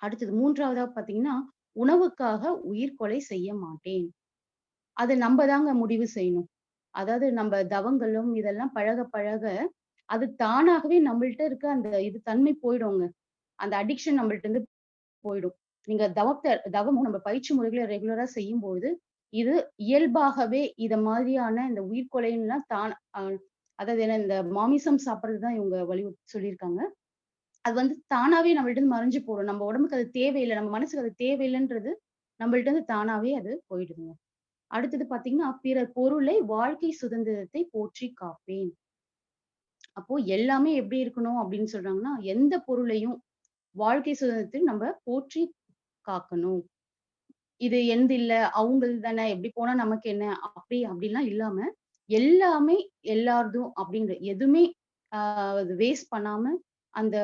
அடுத்தது 3வதா பாத்தீங்கன்னா, உணவுக்காக உயிர் கொலை செய்ய மாட்டேன். அது நம்ம தாங்க முடிவு செய்யணும். அதாவது நம்ம தவங்களும் இதெல்லாம் பழக பழக அது தானாகவே நம்மள்ட்ட இருக்க அந்த தன்மை போயிடுங்க. அந்த அடிக்ஷன் நம்மள்ட்ட இருந்து போயிடும். நீங்க தவமும் நம்ம பயிற்சி முறைகளை ரெகுலரா செய்யும்போது, இது இயல்பாகவே இத மாதிரியான இந்த உயிர்கொலைன்னுலாம் அதாவது என்ன இந்த மாமிசம் சாப்பிடுறது தான் இவங்க சொல்லியிருக்காங்க. அது வந்து தானாவே நம்மள்ட்ட இருந்து மறைஞ்சு போடும். நம்ம உடம்புக்கு அது தேவையில்ல. நம்ம மனசுக்கு அது தேவையில்லன்றது நம்மள்ட்ட இருந்து தானாவே அது போயிடுதுங்க. அடுத்தது பாத்தீங்கன்னா, பிறர் பொருளை வாழ்க்கை சுதந்திரத்தை போற்றி காப்பேன். அப்போ எல்லாமே எப்படி இருக்கணும் அப்படின்னு சொல்றாங்கன்னா, எந்த பொருளையும் வாழ்க்கை சுதந்திரத்தை நம்ம போற்றி காக்கணும். இது என்தில்ல, அவங்கள்து தானே, எப்படி போனா நமக்கு என்ன? அப்படிலாம் இல்லாம, எல்லாமே எல்லார்தும் அப்படிங்கிற எதுவுமே வேஸ்ட் பண்ணாம, அந்த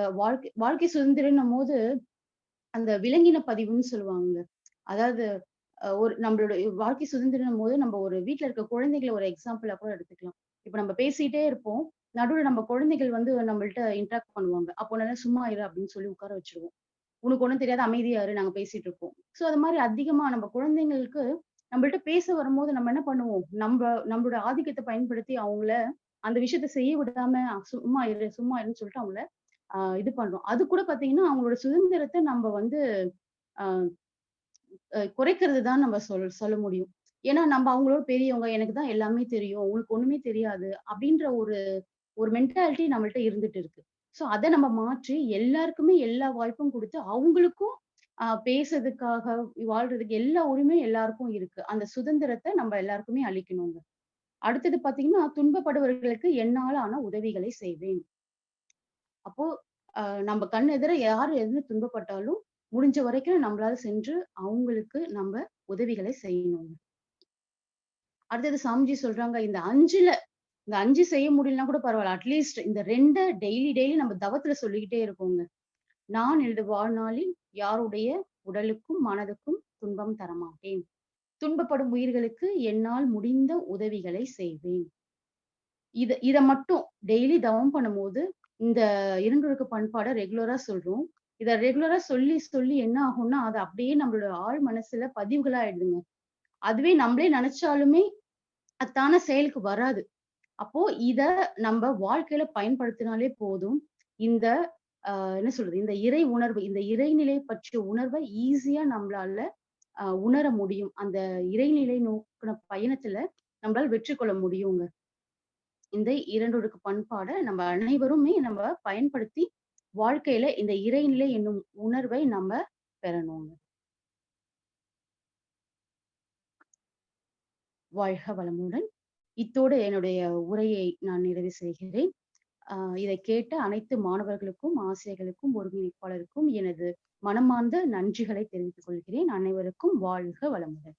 வாழ்க்கை சுதந்திரம்ன்னும்போது, அந்த விலங்கின பதிவுன்னு சொல்லுவாங்க. அதாவது ஒரு நம்மளோட வாழ்க்கை சுதந்திரம்ன்னும்போது, நம்ம ஒரு வீட்ல இருக்க குழந்தைகள ஒரு எக்ஸாம்பிளா கூட எடுத்துக்கலாம். இப்ப நம்ம பேசிட்டே இருப்போம். நடுவுல நம்ம குழந்தைகள் வந்து நம்மள்ட்ட இன்டராக்ட் பண்ணுவாங்க. அப்போ நல்லா சும்மா இரு அப்படின்னு சொல்லி உட்கார வச்சுருவோம். உனக்கு ஒண்ணும் தெரியாது அமைதியா இரு நாங்க பேசிட்டு இருப்போம். சோ அது மாதிரி அதிகமா நம்ம குழந்தைங்களுக்கு நம்மள்ட்ட பேச வரும்போது நம்ம என்ன பண்ணுவோம்? நம்மளோட ஆதிக்கத்த பயன்படுத்தி அவங்கள அந்த விஷயத்த செய்ய விடாம சும்மா இரு, சும்மா இருன்னு சொல்லிட்டு அவங்கள இது பண்றோம். அது கூட பார்த்தீங்கன்னா, அவங்களோட சுதந்திரத்த நம்ம வந்து அ குறைக்கிறது தான் நம்ம சொல்ல முடியும். ஏன்னா நம்ம அவங்களோட பெரியவங்க, எனக்கு தான் எல்லாமே தெரியும். உங்களுக்கு ஒண்ணுமே தெரியாது. அப்படின்ற ஒரு ஒரு மென்டாலிட்டி நம்மள்ட்ட இருந்துட்டு இருக்கு. சோ அத நம்ம மாற்றி எல்லாருக்குமே எல்லா வாய்ப்பும் குடுத்து, அவங்களுக்கும் பேசுறதுக்காக, வாழ்றதுக்கு எல்லா உரிமையும் எல்லாருக்கும் இருக்கு. அந்த சுதந்திரத்த நம்ம எல்லாருக்குமே அளிக்கணுங்க. அடுத்தது பார்த்தீங்கன்னா, துன்பப்படுபவர்களுக்கு என்னால ஆன உதவிகளை செய்வேன். அப்போ நம்ம கண் எதிர யார் எது துன்பப்பட்டாலும், முடிஞ்ச வரைக்கும் நம்மளால சென்று அவங்களுக்கு நம்ம உதவிகளை செய்யணுங்க. அடுத்தது சாமிஜி சொல்றாங்க, இந்த 5 செய்ய முடியலன்னா கூட பரவால்ல. அட்லீஸ்ட் இந்த 2 டெய்லி நம்ம தவத்துல சொல்லிக்கிட்டே இருக்கோங்க. நான் எனது வாழ்நாளில் யாருடைய உடலுக்கும், மனதுக்கும் துன்பம் தரமாட்டேன். துன்பப்படும் உயிர்களுக்கு என்னால் முடிந்த உதவிகளை செய்வேன். இத மட்டும் டெய்லி தவம் பண்ணும்போது, இந்த இரண்டொழுக்க பண்பாட ரெகுலரா சொல்றோம். இத ரெகுலரா சொல்லி சொல்லி என்ன ஆகும்னா, அது அப்படியே நம்மளோட ஆழ் மனசுல பதிவுகளா ஆயிடுதுங்க. அதுவே நம்மளே நினைச்சாலுமே அதான செயலுக்கு வராது. அப்போ இத நம்ம வாழ்க்கையில பயன்படுத்தினாலே போதும். இந்த என்ன சொல்றது? இந்த இறை உணர்வு, இந்த இறைநிலை பற்றிய உணர்வ ஈஸியா நம்மளால உணர முடியும். அந்த இறைநிலை நோக்குன பயணத்துல நம்மளால வெற்றி கொள்ள முடியுங்க. இந்த 2 ஒடுக்கு பண்பாட நம்ம அனைவருமே நம்ம பயன்படுத்தி, வாழ்க்கையில இந்த இறைநிலை என்னும் உணர்வை நம்ம பெறணுங்க. வாழ்க வளமுடன். இத்தோடு என்னுடைய உரையை நான் நிறைவு செய்கிறேன். இதை கேட்ட அனைத்து மாணவர்களுக்கும், ஆசிரியர்களுக்கும், ஒருங்கிணைப்பாளருக்கும் எனது மனமார்ந்த நன்றிகளை தெரிவித்துக் கொள்கிறேன். அனைவருக்கும் வாழ்க வளமுடன்.